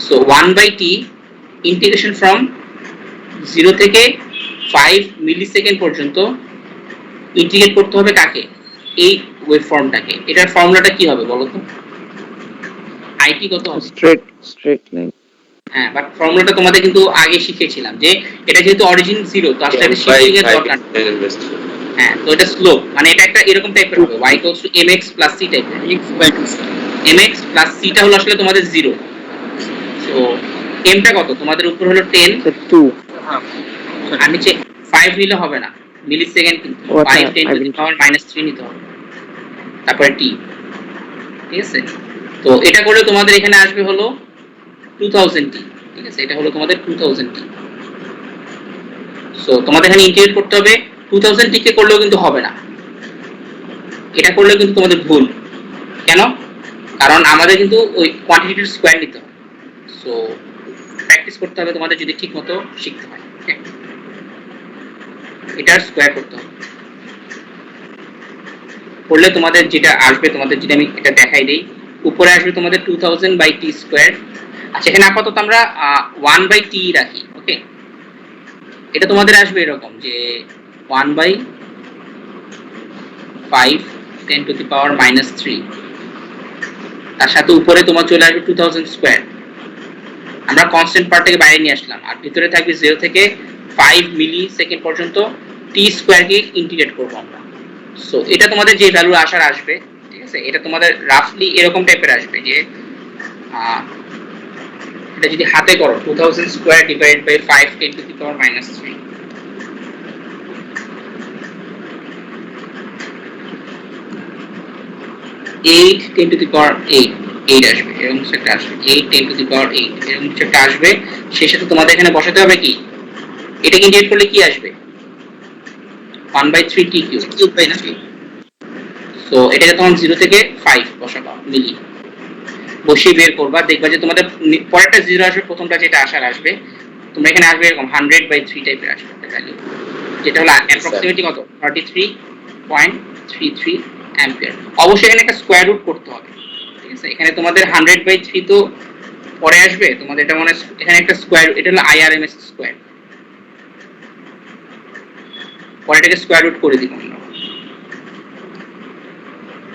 S1: So 1/t integration from 0 থেকে 5 মিলি সেকেন্ড পর্যন্ত ইন্টিগ্রেট করতে হবে কাকে, এই ওয়েভ ফর্মটাকে। এটার ফর্মুলাটা কি হবে বলো তো? আইটি কত হবে?
S4: Straight line.
S1: হ্যাঁ, বাট ফর্মুলাটা তোমাদের কিন্তু আগে শিখিয়েছিলাম যে এটা যেহেতু অরিজিন 0, তো আসলে এটা শিফটিং এর দরকার। হ্যাঁ, তো এটা স্লোপ, মানে এটা একটা এরকম টাইপের হবে, y = mx + c টাইপের।
S3: x/2
S1: mx + c টা হলো আসলে তোমাদের 0। সো m টা কত তোমাদের উপর হলো 10,
S4: 2
S3: হাফ
S1: আর নিচে 5 নিলে হবে না, মিলি সেকেন্ড কিন্তু 5 10 টু দি পাওয়ার -3 নিতে হবে, তারপরে t। ঠিক আছে, তো এটা করে তোমাদের এখানে আসবে হলো 2000t। ঠিক আছে, এটা হলো তোমাদের 2000t। সো তোমাদের এখানে ইন্টিগ্রেট করতে হবে 2000t কে, করলেও কিন্তু হবে না, এটা করলেও কিন্তু তোমাদের ভুল। কেন? কারণ আমাদের কিন্তু ওই কোয়ান্টিটির স্কয়ার নিতে হবে। সো প্র্যাকটিস করতে হবে তোমাদের যদি ঠিকমতো শিখতে হয়। এটার স্কয়ার করতে হবে, করলে তোমাদের যেটা আসবে, তোমাদের যদি আমি এটা দেখাই দেই, উপরে আসবে তোমাদের 2000/t²। আচ্ছা, এখানে আপাতত আমরা 1/t রাখি। ওকে, এটা তোমাদের আসবে এরকম যে 1/5 10 টু দি পাওয়ার -3, তার সাথে উপরে তোমার চলে আসবে 2000²। আমরা কনস্ট্যান্ট পার্টটাকে বাইরে নিয়ে আসলাম, আর ভিতরে থাকবে 0 থেকে 5 মিলি সেকেন্ড পর্যন্ত t² কে ইন্টিগ্রেট করব আমরা। সো এটা তোমাদের যে ভ্যালু আসার আসবে, ঠিক আছে, এটা তোমাদের রাফলি এরকম টাইপের আসবে যে এটা যদি হাতে করো 2000² divided by 5 10 to the power -3, eight 10 to the power 8 আসবে, এরকম একটা আসবে 8 10 টু দি পাওয়ার 8, এরকম একটা আসবে। সেই সাথে তোমাদের এখানে বসাতে হবে কি, এটাকে ইন্টিগ্রেট করলে কি আসবে 1/3t³ নাকি? সো এটাকে তখন 0 থেকে 5 বসাবা মিলি, বসিয়ে বের করবা, দেখবা যে তোমাদের পরেরটা 0 আসবে, প্রথমটা যেটা আসার আসবে তোমরা এখানে আসবে এরকম 100/3 টাইপের আসবে একটা ভ্যালু, যেটা হলো অ্যাপ্রক্সিমেটলি কত 33.33 অ্যাম্পিয়ার। অবশ্যই এখানে একটা স্কয়ার রুট করতে হবে। ঠিক আছে, এখানে তোমাদের 100/3 তো পরে আসবে, তোমাদের এটা মানে এখানে একটা স্কয়ার, এটা হলো IRMS স্কয়ার, পরে এটাকে স্কয়ার রুট করে দিব আমরা।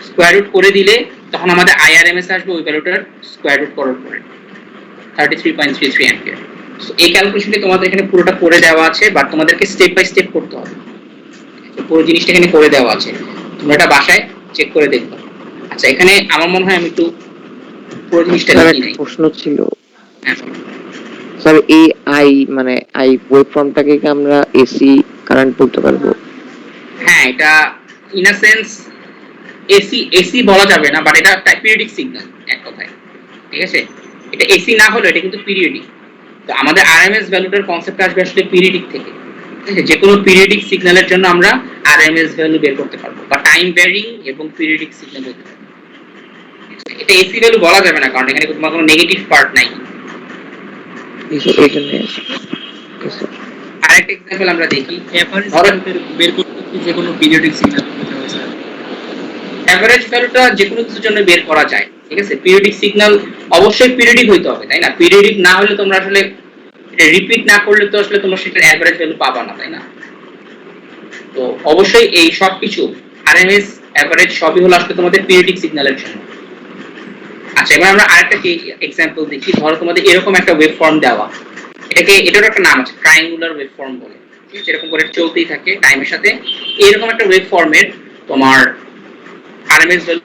S1: স্কয়ার রুট করে দিলে তখন আমাদের IRMS আসবে ওই ভ্যালুটার স্কয়ার রুট করার পরে 33.33 অ্যাম্পিয়ার। সো এই ক্যালকুলেশনটি তোমাদের এখানে পুরোটা করে দেওয়া আছে, বাট তোমাদেরকে স্টেপ বাই স্টেপ করতে হবে। তো পুরো জিনিসটা এখানে করে দেওয়া আছে, তোমরা এটা বাসায় চেক করে দেখবে। আচ্ছা, এখানে আমার মনে হয় আমি একটু পুরো জিনিসটা লিখি নাই।
S4: প্রশ্ন ছিল
S1: হ্যাঁ,
S4: স্যার, এই মানে ওয়েভ ফর্মটাকে কি আমরা এসি কারেন্ট বলতে পারবো?
S1: হ্যাঁ, এটা ইন আ সেন্স এসি বলা যাবে না, বাট এটা একটা পিরিয়ডিক সিগন্যাল এক কথায়। ঠিক আছে, এটা এসি না হলো এটা কিন্তু পিরিয়ডিক। তো আমাদের আরএমএস ভ্যালুটার কনসেপ্ট আসবে আসলে পিরিয়ডিক থেকে। ঠিক আছে, যে কোনো পিরিয়ডিক সিগন্যালের জন্য আমরা আরএমএস ভ্যালু বের করতে পারবো, বা টাইম ভ্যারিং এবং পিরিয়ডিক সিগন্যাল হতে পারে। এটা এসি ভ্যালু বলা যাবে না, কারণ এখানে কোনো নেগেটিভ পার্ট নাই।
S4: এখানে
S1: আরেকটা এক্সাম্পল আমরা দেখি।
S3: এভারেজ বের করতে যে কোনো পিরিয়ডিক সিগন্যাল হতে হবে স্যার।
S1: এভারেজ ভ্যালুটা যে কোনো কিছুর জন্য বের করা যায়। ঠিক আছে, পিরিয়ডিক সিগন্যাল অবশ্যই পিরিয়ডিক হইতে হবে, তাই না? পিরিয়ডিক না হলে তোমরা আসলে এটা রিপিট না করলে তো আসলে তোমরা সেটার এভারেজ ভ্যালু পাবা না, তাই না? তো অবশ্যই এই সব কিছু আরএমএস এভারেজ সবই হলো আসলে তোমাদের পিরিয়ডিক সিগন্যালের জন্য। আচ্ছা, এবার আমরা আরেকটা এক্সাম্পল দেখি। ধরো তোমাদের এরকম একটা ওয়েভ ফর্ম দেওয়া, এটার একটা নাম আছে ট্রায়াঙ্গুলার ওয়েভ ফর্ম বলে। ঠিক আছে, এরকম করে চলতেই থাকে টাইমের সাথে। এরকম একটা ওয়েভ ফর্মের তোমার আরএমএস ভ্যালু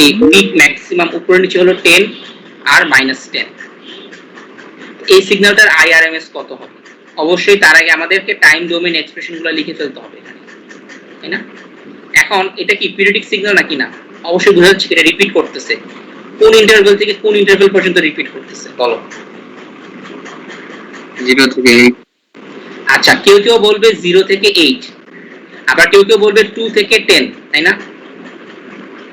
S1: এই পিক ম্যাক্সিমাম উপরে নিচে হলো 10 আর -10। এই সিগন্যালটার আইআরএমএস কত হবে? অবশ্যই তার আগে আমাদেরকে টাইম ডোমেইন এক্সপ্রেশনগুলো লিখে ফেলতে হবে এখানে, তাই না? এখন এটা কি পিরিয়ডিক সিগন্যাল নাকি না? অবশ্যই বোঝা যাচ্ছে এটা রিপিট করতেছে। কোন ইন্টারভ্যাল থেকে কোন ইন্টারভ্যাল পর্যন্ত রিপিট করতেছে বলো?
S4: 0 থেকে 8।
S1: আচ্ছা, কেউ কেউ বলবে 0 থেকে 8, আবার কেউ কেউ বলবে 2 থেকে 10, তাই না?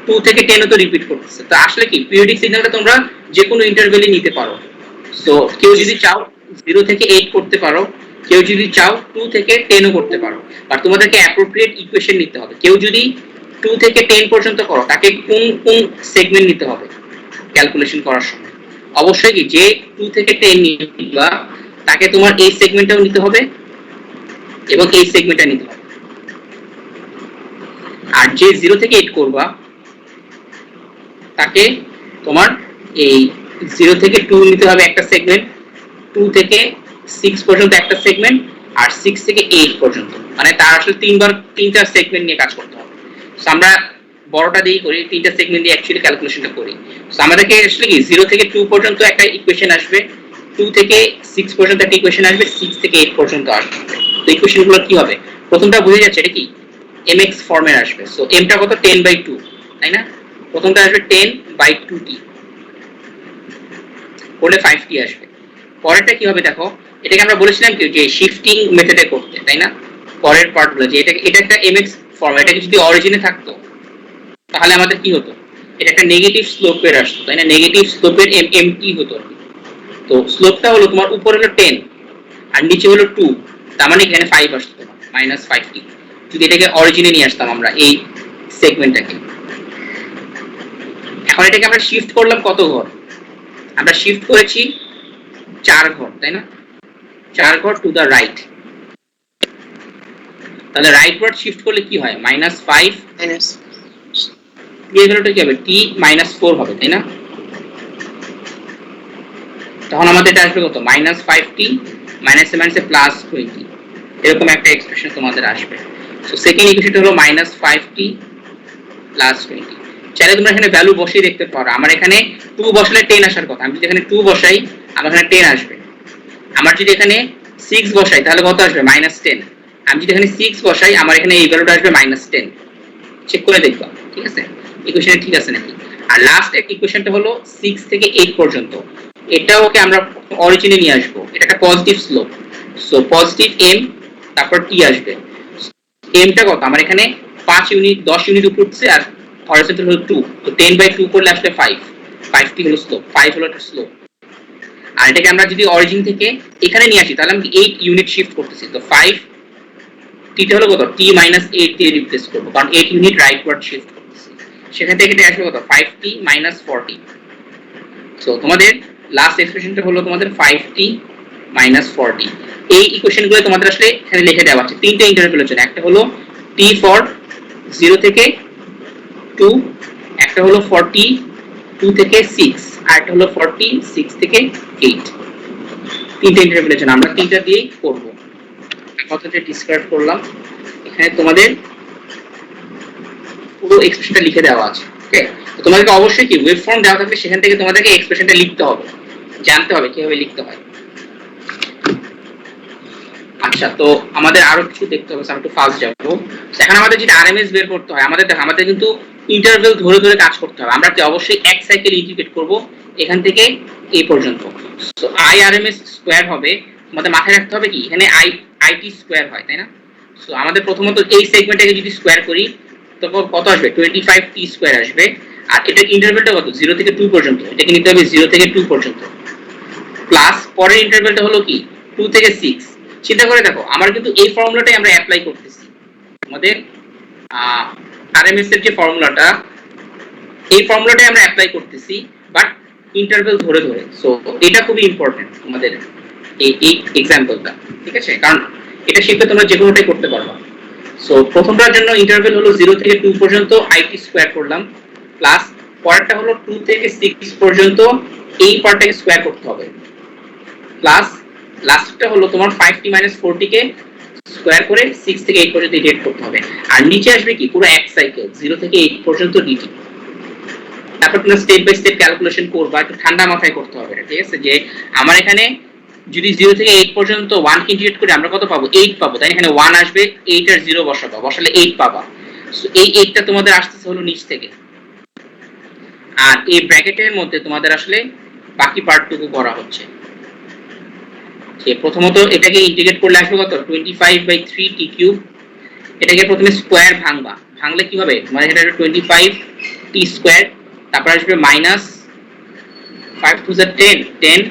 S1: 2 থেকে 10 ও তো রিপিট করতেছে। তো আসলে কি পিরিয়ডিক সিগন্যালটা তোমরা যে কোনো ইন্টারভ্যালে নিতে পারো। সো কেউ যদি চাও 0 থেকে 8 করতে পারো, কেউ যদি চাও 2 থেকে 10 ও করতে পারো, আর তোমাদেরকে অ্যাপ্রোপ্রিয়েট ইকুয়েশন নিতে হবে। কেউ যদি 2 থেকে 10 পর্যন্ত করো, তাকে কোন কোন সেগমেন্ট নিতে হবে ক্যালকুলেশন করার সময়? অবশ্যই কি যে 2 থেকে 10 নিবা তাকে তোমার এই সেগমেন্টটাও নিতে হবে এবং এই সেগমেন্টটা নিতে হবে। আর যে 0 থেকে 8 করবা তাকে তোমার এই 0 থেকে 2 নিতে হবে একটা সেগমেন্ট, 2 থেকে 6 পর্যন্ত একটা সেগমেন্ট, আর 6 থেকে 8 পর্যন্ত। মানে তার আসলে তিনটা সেগমেন্ট নিয়ে কাজ করতে হবে। সো আমরা বড়টা দিয়েই করি, তিনটা সেগমেন্ট দিয়ে অ্যাকচুয়ালি ক্যালকুলেশনটা করি। সো আমাদেরকে আসলে কি 0 থেকে 2 পর্যন্ত একটা ইকুয়েশন আসবে, 2 থেকে 6 পর্যন্ত একটা ইকুয়েশন আসবে, 6 থেকে 8 পর্যন্ত আসবে। তো ইকুয়েশনগুলো কি হবে? প্রথমটা বুঝে যাচ্ছে এটা কি mx ফর্মে আসবে। সো mটা কত? 10/2, তাই না? প্রথমটা আসবে 10/2t করলে 5t আসবে। পরেরটা কি হবে দেখো, এটাকে আমরা বলেছিলাম কি যে শিফটিং মেথডে করতে, তাই না? পরের পার্টগুলো যে এটা একটা mx ফর্ম, এটা যদি অরিজিনে থাকতো তাহলে আমাদের কি হতো? এটা একটা নেগেটিভ স্লোপের আসতো, তাই না? নেগেটিভ স্লোপের mt হতো। তো স্লোপটা হলো তোমার উপরে হলো 10 আর নিচে হলো 2, তার মানে এখানে 5 আসতো তোমার -5t। যদি এটাকে অরিজিনে নিয়ে আসতাম আমরা এই সেগমেন্টটাকে, এখন এটাকে আমরা শিফট করলাম কত ঘর? আমরা শিফট করেছি 4 ঘর, তাই না? 4 ঘর টু দা রাইট। তাহলে রাইট ওয়ার্ড শিফট করলে কি হয়? -5 এর ভ্যালুটা কি হবে? t -4 হবে, তাই না? তখন আমাদের এটা আসবে কত? -5t -20 এরকম একটা এক্সপ্রেশন তোমাদের আসবে। সো সেকেন্ড ইকুয়েশনটা হলো -5t +20। চাইলে তোমরা এখানে ভ্যালু বসিয়ে দেখতে পারো। আমার এখানে 2 বসালে 10 আসার কথা, আমি যদি এখানে 2 বসাই আমার এখানে 10 আসবে। আমার যদি এখানে 6 বসাই তাহলে কত আসবে? -10। আমি যদি এখানে 6 বসাই আমার এখানে এই ভ্যালুটা আসবে -10। চেক করে দেখবা, ঠিক আছে ইকুয়েশনে ঠিক আছে নাকি। আর লাস্ট এক ইকুয়েশনটা হলো 6 থেকে 8 পর্যন্ত, এটাও ওকে আমরা অরিজিনে নিয়ে আসবো। এটা একটা positive slope, so positive m তারপর t আসবে। mটা কত? আমার এখানে 5 ইউনিট 10 ইউনিট উপর উঠছে আর হরিজন্টাল হলো 2, তো 10/2 করলে আসলে 5t হলো স্লোপ, 5 হলো একটা স্লোপ। আর এটাকে আমরা যদি অরিজিন থেকে এখানে নিয়ে আসি তাহলে আমি 8 ইউনিট শিফট করতেছি, তো 5 টিটা হলো কত? t -8 দিয়ে রিপ্লেস করব, কারণ 8 ইউনিট রাইটওয়ার্ড শিফট করতেছি। সেখান থেকে এটা আসবে কত? 5t -40। সো তোমাদের লাস্ট এক্সপ্রেশনটা হলো তোমাদের 5t -40। এই ইকুয়েশনগুলো তোমাদের আসলে এখানে লিখে দেওয়া আছে তিনটা ইন্টারভ্যালের জন্য। একটা হলো t ফর 0 থেকে 2, একটা হলো 40 2 থেকে 6, আর একটা হলো 40 6 থেকে 8। তিনটা ইন্টারভ্যালের জন্য আমরা তিনটা দিয়েই করব। কথাটা ডিসক্রাইব করলাম, এখানে তোমাদের পুরো এক্সপ্রেশনটা লিখে দেওয়া আছে। ওকে, তো তোমাদেরকে অবশ্যই কি ওয়েভ ফর্ম দেওয়া থাকবে সেখান থেকে তোমাদেরকে এক্সপ্রেশনটা লিখতে হবে, জানতে হবে কিভাবে লিখতে হয়। আচ্ছা, তো আমাদের আরো কিছু দেখতে হবে, আমি একটু ফাস্ট যাবো। এখন আমাদের যদি আরএমএস বের করতে হয় আমাদের দেখো আমাদের কিন্তু ইন্টারভ্যাল ধরে ধরে কাজ করতে হবে। আমরা কি অবশ্যই এক সাইকেল ইন্টিগ্রেট করব এখান থেকে এই পর্যন্ত। সো আইআরএমএস স্কয়ার হবে, আমাদের মাথায় রাখতে হবে কি এখানে আইটি স্কয়ার হয়, তাই না? সো আমাদের প্রথমত এই সেগমেন্টটাকে যদি স্কয়ার করি তখন কত আসবে? 25t স্কয়ার আসবে। আর এটা ইন্টারভ্যালটা কত? 0 থেকে 2 পর্যন্ত, এটাকে নিতে হবে 0 থেকে 2 পর্যন্ত, প্লাস পরের ইন্টারভ্যালটা হলো কি 2 থেকে 6। চিন্তা করে দেখো আমরা কিন্তু এই ফর্মুলাটাই আমরা অ্যাপ্লাই করতেছি আমাদের আরএমএস এর যে ফর্মুলাটা, এই ফর্মুলাটাই আমরা অ্যাপ্লাই করতেছি বাট ইন্টারভ্যাল ধরে ধরে। সো এটা খুবই ইম্পর্টেন্ট আমাদের এই এক্সাম্পলটা, ঠিক আছে? কারণ এটা শিখলে তোমরা যে কোনোটাই করতে পারবা। সো প্রথমটার জন্য ইন্টারভ্যাল হলো 0 থেকে 2 পর্যন্ত আইটি স্কয়ার করলাম, প্লাস পরেরটা হলো 2 থেকে 6 পর্যন্ত এই পার্টটাকে স্কয়ার করতে হবে, প্লাস লাস্টটা হলো তোমার 5t -40 কে স্কয়ার করে 6 থেকে 8 পর্যন্ত ইন্টিগ্রেট করতে হবে। আর নিচে আসবে কি পুরো এক সাইকেল 0 থেকে 8 পর্যন্ত dt। তারপর তোমরা স্টেপ বাই স্টেপ ক্যালকুলেশন করবা, একটু ঠান্ডা মাথায় করতে হবে, ঠিক আছে? যে আমার এখানে যদি 0 থেকে 8 পর্যন্ত 1 কে ইন্টিগ্রেট করে আমরা কত পাবো? 8 পাবো, তাই না? এখানে 1 আসবে, 8 আর 0 বসাবো, বসালে 8 পাবা। সো এই 8টা তোমাদের আসতেছে হলো নিচ থেকে, আর এই ব্র্যাকেটের মধ্যে তোমাদের আসলে বাকি পার্টটুকু করা হচ্ছে। যে প্রথমত এটাকে ইন্টিগ্রেট করলে আসবে কত? 25/3 t কিউব। এটাকে প্রথমে স্কয়ার ভাঙবা, ভাঙলে কি হবে? মানে এটা 25 t স্কয়ার, তারপর আসবে মাইনাস 5 to the 10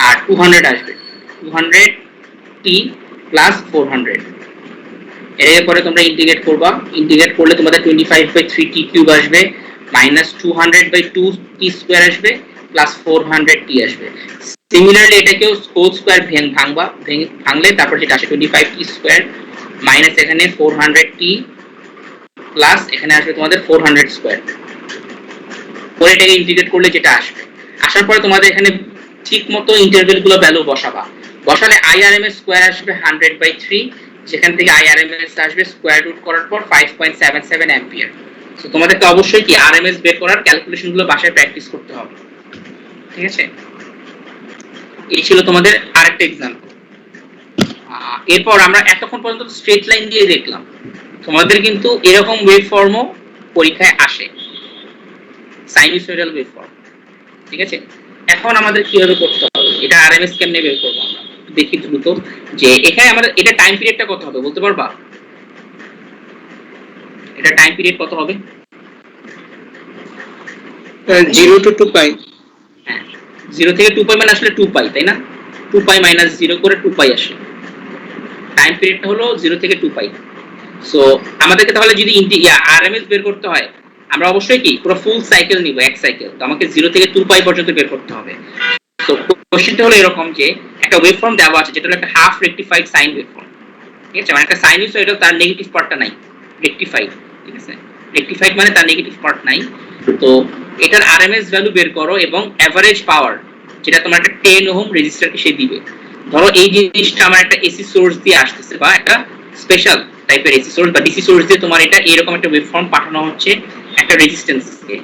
S1: আর 200 আসবে, 200 t প্লাস 400। এর পরে তোমরা ইন্টিগ্রেট করবা, ইন্টিগ্রেট করলে তোমাদের 25/3 t কিউব আসবে, মাইনাস 200/2 t স্কয়ার আসবে, প্লাস 400 t আসবে। সিমিলারলি এটাকেও হোল স্কয়ার ভাঙবা, ভাঙলে তারপর যেটা আসে 25 t স্কয়ার মাইনাস এখানে 400 t প্লাস এখানে আসবে তোমাদের 400 স্কয়ার। পরে এটাকে ইন্টিগ্রেট করলে যেটা আসবে, আসার পরে তোমাদের এখানে ঠিকমতো ইন্টারভ্যালগুলো ভ্যালু বসাবা, বসালে IRMS স্কয়ার আসবে 100/3, যেখান থেকে IRMS আসবে স্কয়ার রুট করার পর 5.77 অ্যাম্পিয়ার। সো তোমাদেরকে অবশ্যই কি RMS বের করার ক্যালকুলেশনগুলো বাসায় প্র্যাকটিস করতে হবে, ঠিক আছে? এই ছিল তোমাদের আরেকটা एग्जांपल। এরপর আমরা এতক্ষণ পর্যন্ত স্ট্রেট লাইন দিয়ে দেখলাম, তোমাদের কিন্তু এরকম ওয়েভ ফর্মও পরীক্ষায় আসে, সাইনুসয়েডাল ওয়েভ ফর্ম, ঠিক আছে? এখন আমাদের কিভাবে করতে হবে, এটা আরএমএস কেমনে বের করব আমরা দেখি দ্রুত। যে এখানে আমাদের এটা টাইম পিরিয়ডটা কত হবে বলতে পারবা? এটা টাইম পিরিয়ড কত হবে?
S2: 0 to 2 পাই।
S1: হ্যাঁ, 0 থেকে 2 পাই মানে আসলে 2 পাই, তাই না? 2 পাই মাইনাস 0 করে 2 পাই আসে। টাইম পিরিয়ডটা হলো 0 থেকে 2 পাই। সো আমাদেরকে তাহলে যদি আরএমএস বের করতে হয়, আমরা অবশ্যই কি পুরো ফুল সাইকেল নিব, এক সাইকেল। তো আমাকে 0 থেকে 2 পাই পর্যন্ত বের করতে হবে। তো কোশ্চেনটা হলো এরকম যে একটা ওয়েভফর্ম দেওয়া আছে, যেটা হলো একটা হাফ রেকটিফাইড সাইন ওয়েভফর্ম, ঠিক আছে? মানে একটা সাইনুসয়েডাল, তার নেগেটিভ পার্টটা নাই, রেকটিফাইড, ঠিক আছে? রেকটিফাইড মানে তার নেগেটিভ পার্ট নাই। তো এটার আরএমএস ভ্যালু বের করো এবং এভারেজ পাওয়ার যেটা তোমার একটা 10 ওহম রেজিস্টারকে সে দিবে। ধরো এই জিনিসটা আমার একটা এসি সোর্স দিয়ে আসতেছে, বা একটা স্পেশাল টাইপের এসি সোর্স বা ডিসি সোর্স দিয়ে তোমার এটা এরকম একটা ওয়েভফর্ম পাঠানো হচ্ছে একটা রেজিস্ট্যান্সকে।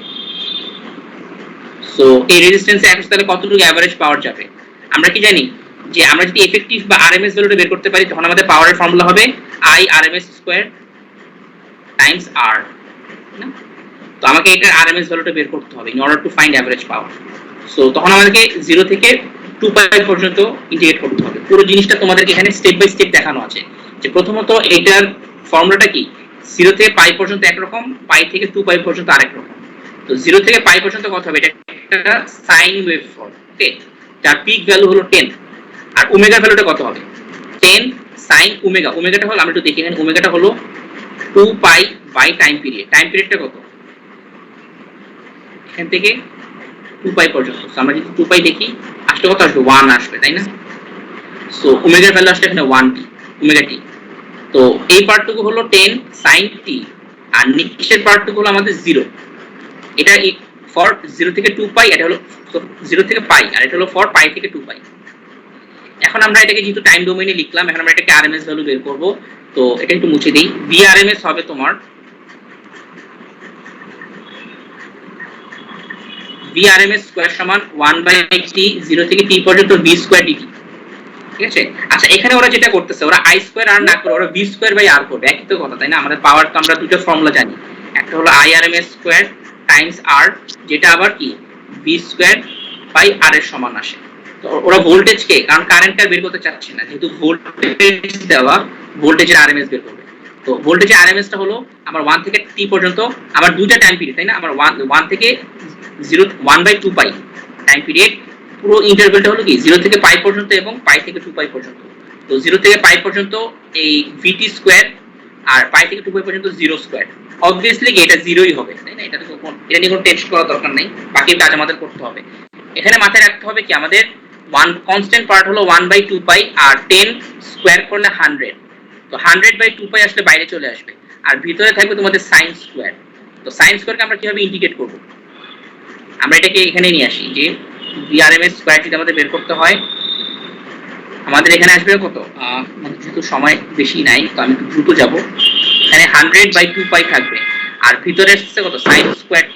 S1: সো এই রেজিস্ট্যান্সে এখন তাহলে কতটুকু এভারেজ পাওয়ার যাবে আমরা কি জানি? যে আমরা যদি এফেক্টিভ বা আরএমএস ভ্যালুটা বের করতে পারি, তখন আমাদের পাওয়ারের ফর্মুলা হবে I RMS square Times R, না? তো আমাকে এটার আরএমএস ভ্যালুটা বের করতে হবে in order to find average power. So তখন আমাদেরকে 0 থেকে 2 পাই পর্যন্ত ইন্টিগ্রেট করতে হবে। পুরো জিনিসটা তোমাদেরকে এখানে স্টেপ বাই স্টেপ দেখানো আছে। যে প্রথমত এটার ফর্মুলাটা কি, 0 থেকে পাই পর্যন্ত একরকম, পাই থেকে 2 পাই পর্যন্ত আরেক রকম। তো 0 থেকে পাই পর্যন্ত কত হবে? এটা একটা সাইন ওয়েভ ফর্ম, ওকে? যার পিক ভ্যালু হলো 10, আর ওমেগা ভ্যালুটা কত হবে? 10 sin ওমেগা। ওমেগাটা হলো, আমরা একটু দেখি এখানে, ওমেগাটা হলো 2 pi by time period. Time পিরিয়ডটা কত? এখান থেকে 2 পাই পর্যন্ত। সো আমরা যদি 2 পাই দেখি, আসলে কত আসবে? 1 আসবে, তাই না? সো ওমেগার ভ্যালু আসলে এখানে 1t, ওমেগা t। তো এই পার্টটুকু হলো 10 sin t, আর নিচের পার্টটুকু হলো আমাদের 0। এটা ফর 0 থেকে 2 পাই, এটা হলো 0 থেকে পাই, আর এটা হলো ফর পাই থেকে 2 পাই। এখন আমরা এটাকে যেহেতু টাইম ডোমেইনে লিখলাম, এখন আমরা এটাকে আরএমএস ভ্যালু বের করব। তো এটা একটু মুছে দেই। VRMS হবে তোমার, VRMS স্কয়ার সমান 1/t 0 থেকে t পর্যন্ত v স্কয়ার dt, ঠিক আছে? আচ্ছা, এখানে ওরা যেটা করতেছে, ওরা I স্কয়ার r না করে ওরা v স্কয়ার বাই r করবে, একই তো কথা, তাই না? আমাদের পাওয়ার তো আমরা দুটো ফর্মুলা জানি, একটা হলো IRMS স্কয়ার টাইমস r, যেটা আবার কি v স্কয়ার বাই r এর সমান আসে। তো ওরা ভোল্টেজকে, কারণ কারেন্টটা বের করতে চাচ্ছে না, যেহেতু ভোল্টেজ দেওয়া, ভোল্টেজের আরএমএস বের করবে। তো ভোল্টেজের আরএমএসটা হলো আমার 1 থেকে t পর্যন্ত, আমার দুইটা টাইম পিরিয়ড, তাই না? আমার 1 থেকে 1/2 পাই টাইম পিরিয়ড, পুরো ইন্টারভ্যালটা হলো কি 0 থেকে পাই পর্যন্ত এবং পাই থেকে 2 পাই পর্যন্ত। তো 0 থেকে পাই পর্যন্ত এই vt স্কয়ার, আর পাই থেকে 2 পাই পর্যন্ত 0 স্কয়ার। অবভিয়াসলি এটা 0ই হবে, তাই না? এটা নিয়ে কোনো টেস্ট করার দরকার নাই, বাকি কাজ আমাদের করতে হবে। এখানে মাথায় রাখতে হবে কি, আমাদের কনস্ট্যান্ট পার্ট হলো 1/2 পাই, আর 10 স্কয়ার করলে 100। তো 100/2 পাই আসলে বাইরে চলে আসবে, আর ভিতরে থাকবে তোমাদের sin স্কয়ার। তো sin স্কয়ারকে আমরা কিভাবে ইন্টিগ্রেট করব? আমরা এটাকে এখানে নিয়ে আসি, যে VRMS স্কয়ার যদি আমাদের বের করতে হয়, আমাদের এখানে আসবে কত? যেহেতু সময় বেশি নাই, তো আমি একটু দ্রুত যাব। এখানে 100/2 পাই থাকবে, আর ভিতরে আসছে কত? sin square t।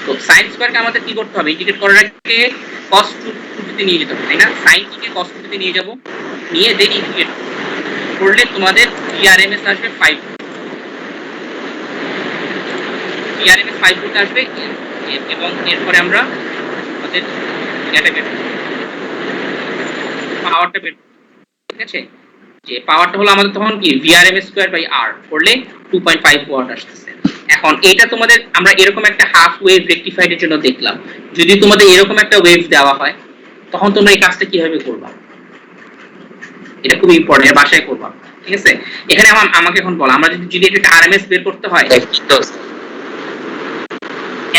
S1: তো sin স্কয়ারকে আমাদের কি করতে হবে? ইন্টিগ্রেট করার আগে cos পদ্ধতিতে নিয়ে যেতে হবে, তাই না? সাইন টিকে কস পদ্ধতিতে নিয়ে যাব, নিয়ে দেন ইন্টিগ্রেট করলে তোমাদের PRMS আসবে 5, PRMS 5 ভোল্ট আসবে, এবং এরপরে আমরা আমাদের এটা বের করব, পাওয়ারটা বের, ঠিক আছে? যে পাওয়ারটা হলো আমাদের তখন কি VRMS স্কয়ার বাই R করলে 2.5 ওয়াট আসতেছে। এখন এটা তোমাদের আমরা এরকম একটা হাফ ওয়েভ রেকটিফাইড এর জন্য দেখলাম, যদি তোমাদের এরকম একটা ওয়েভ দেওয়া হয় তখন তোমরা এই কাজটা কিভাবে করবা, এটা খুব ইম্পর্টেন্ট, বাসায় করবা, ঠিক আছে? এখানে আমাকে এখন বল, আমরা যদি এটা RMS বের করতে হয়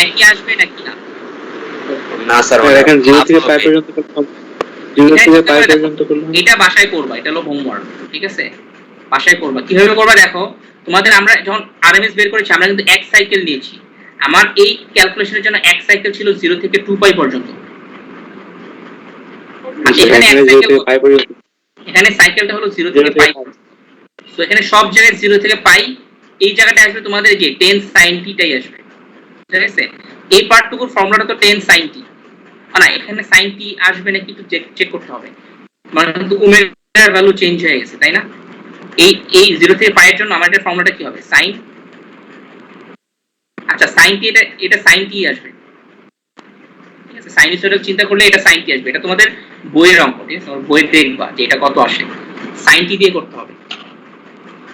S1: একই আসবে নাকি না?
S2: না স্যার, এখন 0 থেকে পাই পর্যন্ত করতে, 0 থেকে পাই পর্যন্ত করলে
S1: এটা বাসায় করবা, এটা হলো হোমওয়ার্ক, ঠিক আছে? বাসায় করবা। কিভাবে করবা দেখো, তোমাদের আমরা যখন RMS বের করেছি আমরা কিন্তু এক সাইকেল নিয়েছি। আমার এই ক্যালকুলেশনের জন্য এক সাইকেল ছিল 0 থেকে 2 পাই পর্যন্ত। এখানে এক সাইকেল, এখানে সাইকেলটা হলো 0 থেকে পাই, সো এখানে সব জায়গায় 0 থেকে পাই, এই জায়গাটা আসবে তোমাদের যে 10 sin t টাই আসবে, ঠিক আছে? এই পার্টটুকুর ফর্মুলাটা তো 10 sin t, না এখানে sin t আসবে নাকি একটু চেক করতে হবে, মানে কিন্তু ওমেগার ভ্যালু চেঞ্জ হয়ে গেছে, তাই না? এই 0 থেকে পাই এর জন্য আমাদের ফর্মুলাটা কি হবে, sin, আচ্ছা sin t, এটা sin t আসবে, ঠিক আছে? সাইনুসয়েডাল চিন্তা করলে এটা sin t আসবে, এটা তোমাদের বইয়ের অঙ্ক, ঠিক আছে? বইয়ে দেখবা যে এটা কত আসে, sin t দিয়ে করতে হবে।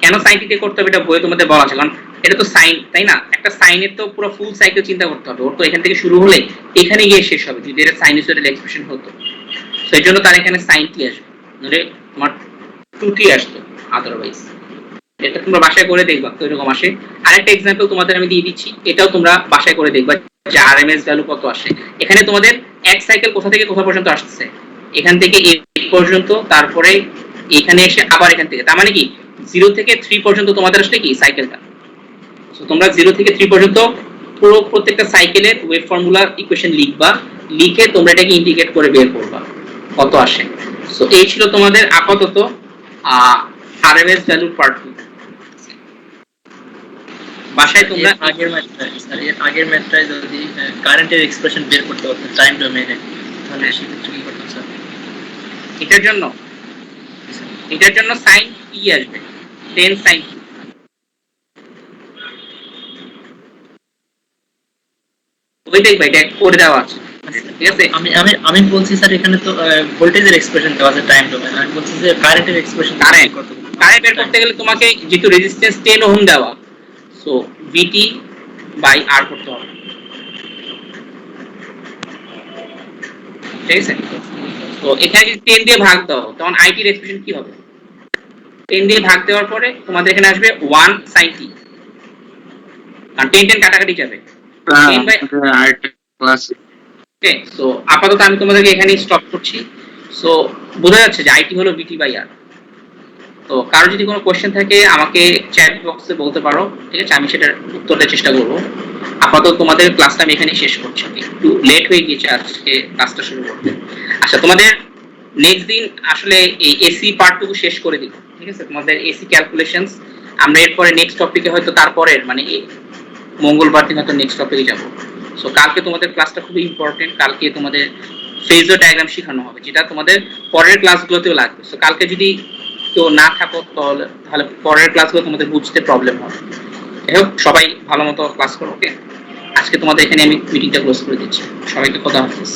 S1: কেন sin t দিয়ে করতে হবে এটা বইয়ে তোমাদের বলা আছে, কারণ এটা তো সাইন, তাই না? একটা সাইনের তো পুরো ফুল সাইকেল চিন্তা করতে হবে, ওর তো এখান থেকে শুরু হলে এখানে গিয়ে শেষ হবে যদি এটা সাইনুসয়েডাল এক্সপ্রেশন হতো, সেই জন্য তার এখানে sin t আসবে, মানে তোমার 2t আসতো আদারওয়াইজ। এটা তোমরা বাসায় করে দেখবা তো এরকম আসে। আরেকটা एग्जांपल তোমাদের আমি দিয়ে দিচ্ছি, এটাও তোমরা বাসায় করে দেখবা যে RMS ভ্যালু কত আসে। এখানে তোমাদের এক সাইকেল কোথা থেকে কোথা পর্যন্ত আসছে, এখান থেকে এই পর্যন্ত, তারপরে এখানে এসে আবার এখান থেকে, তার মানে কি 0 থেকে 3 পর্যন্ত তোমাদের আসলে কি সাইকেলটা। সো তোমরা 0 থেকে 3 পর্যন্ত পুরো প্রত্যেকটা সাইকেলের ওয়েভ ফর্মুলা ইকুয়েশন লিখবা, লিখে তোমরা এটাকে ইন্টিগ্রেট করে বের করবা কত আসে। সো এই ছিল তোমাদের আপাতত RMS ভ্যালুর পার্ট 2। বাসায় তোমরা
S3: আগের ম্যাথটায়, স্যার এর আগের ম্যাথটায় যদি কারেন্টের এক্সপ্রেশন বের করতে পারতেন টাইম ডোমেইনে, তাহলে সেক্ষেত্রে কি করতেন স্যার?
S1: এটার জন্য sin t আসবে, 10 sin t, ওই দেখবা এটা করে দেওয়া আছে, ঠিক আছে?
S3: আমি বলছি স্যার এখানে তো ভোল্টেজের এক্সপ্রেশন দেওয়া আছে টাইম ডোমেইন, আমি বলছি যে কারেন্টের এক্সপ্রেশন
S1: কারেন্ট বের করতে গেলে তোমাকে যেহেতু রেজিস্ট্যান্স 10 ওহম দেওয়া, সো VT বাই R করতে হবে, ঠিক আছে? তো এখানে যদি 10 দিয়ে ভাগ দাও তখন IT এর এক্সপ্রেশন কি হবে, 10 দিয়ে ভাগ দেওয়ার পরে তোমাদের এখানে আসবে 1 sin t, কারণ 10 কাটাকাটি যাবে 10 বাই
S2: আর ক্লাস।
S1: ওকে, সো আপাতত আমি তোমাদেরকে এখানেই স্টপ করছি। সো বোঝা যাচ্ছে যে IT হলো VT বাই R। তো কারো যদি কোনো কোশ্চেন থাকে আমাকে চ্যাট বক্সে বলতে পারো, ঠিক আছে? আমি সেটার উত্তর দেওয়ার চেষ্টা করব। আপাতত তোমাদের ক্লাসটা আমি এখানেই শেষ করছি, একটু লেট হয়ে গিয়েছে আজকে ক্লাসটা শুরু করতে। আচ্ছা, তোমাদের নেক্সট দিন আসলে এই এসি পার্টটুকু শেষ করে দিব, ঠিক আছে? তোমাদের এসি ক্যালকুলেশনস আমরা এরপরে নেক্সট টপিকে হয়তো তারপরের মানে মঙ্গলবার দিন হয়তো নেক্সট টপিকে যাব। সো কালকে তোমাদের ক্লাসটা খুবই ইম্পর্টেন্ট, কালকে তোমাদের ফেজর ডায়াগ্রাম শেখানো হবে যেটা তোমাদের পরের ক্লাসগুলোতেও লাগবে। সো কালকে যদি কেউ না থাকো তাহলে পরের ক্লাসগুলো তোমাদের বুঝতে প্রবলেম হবে। যাই হোক, সবাই ভালো মতো ক্লাস করো, ওকে? আজকে তোমাদের এখানে আমি মিটিংটা ক্লোজ করে দিচ্ছি। সবাইকে খোদা হাফেজ।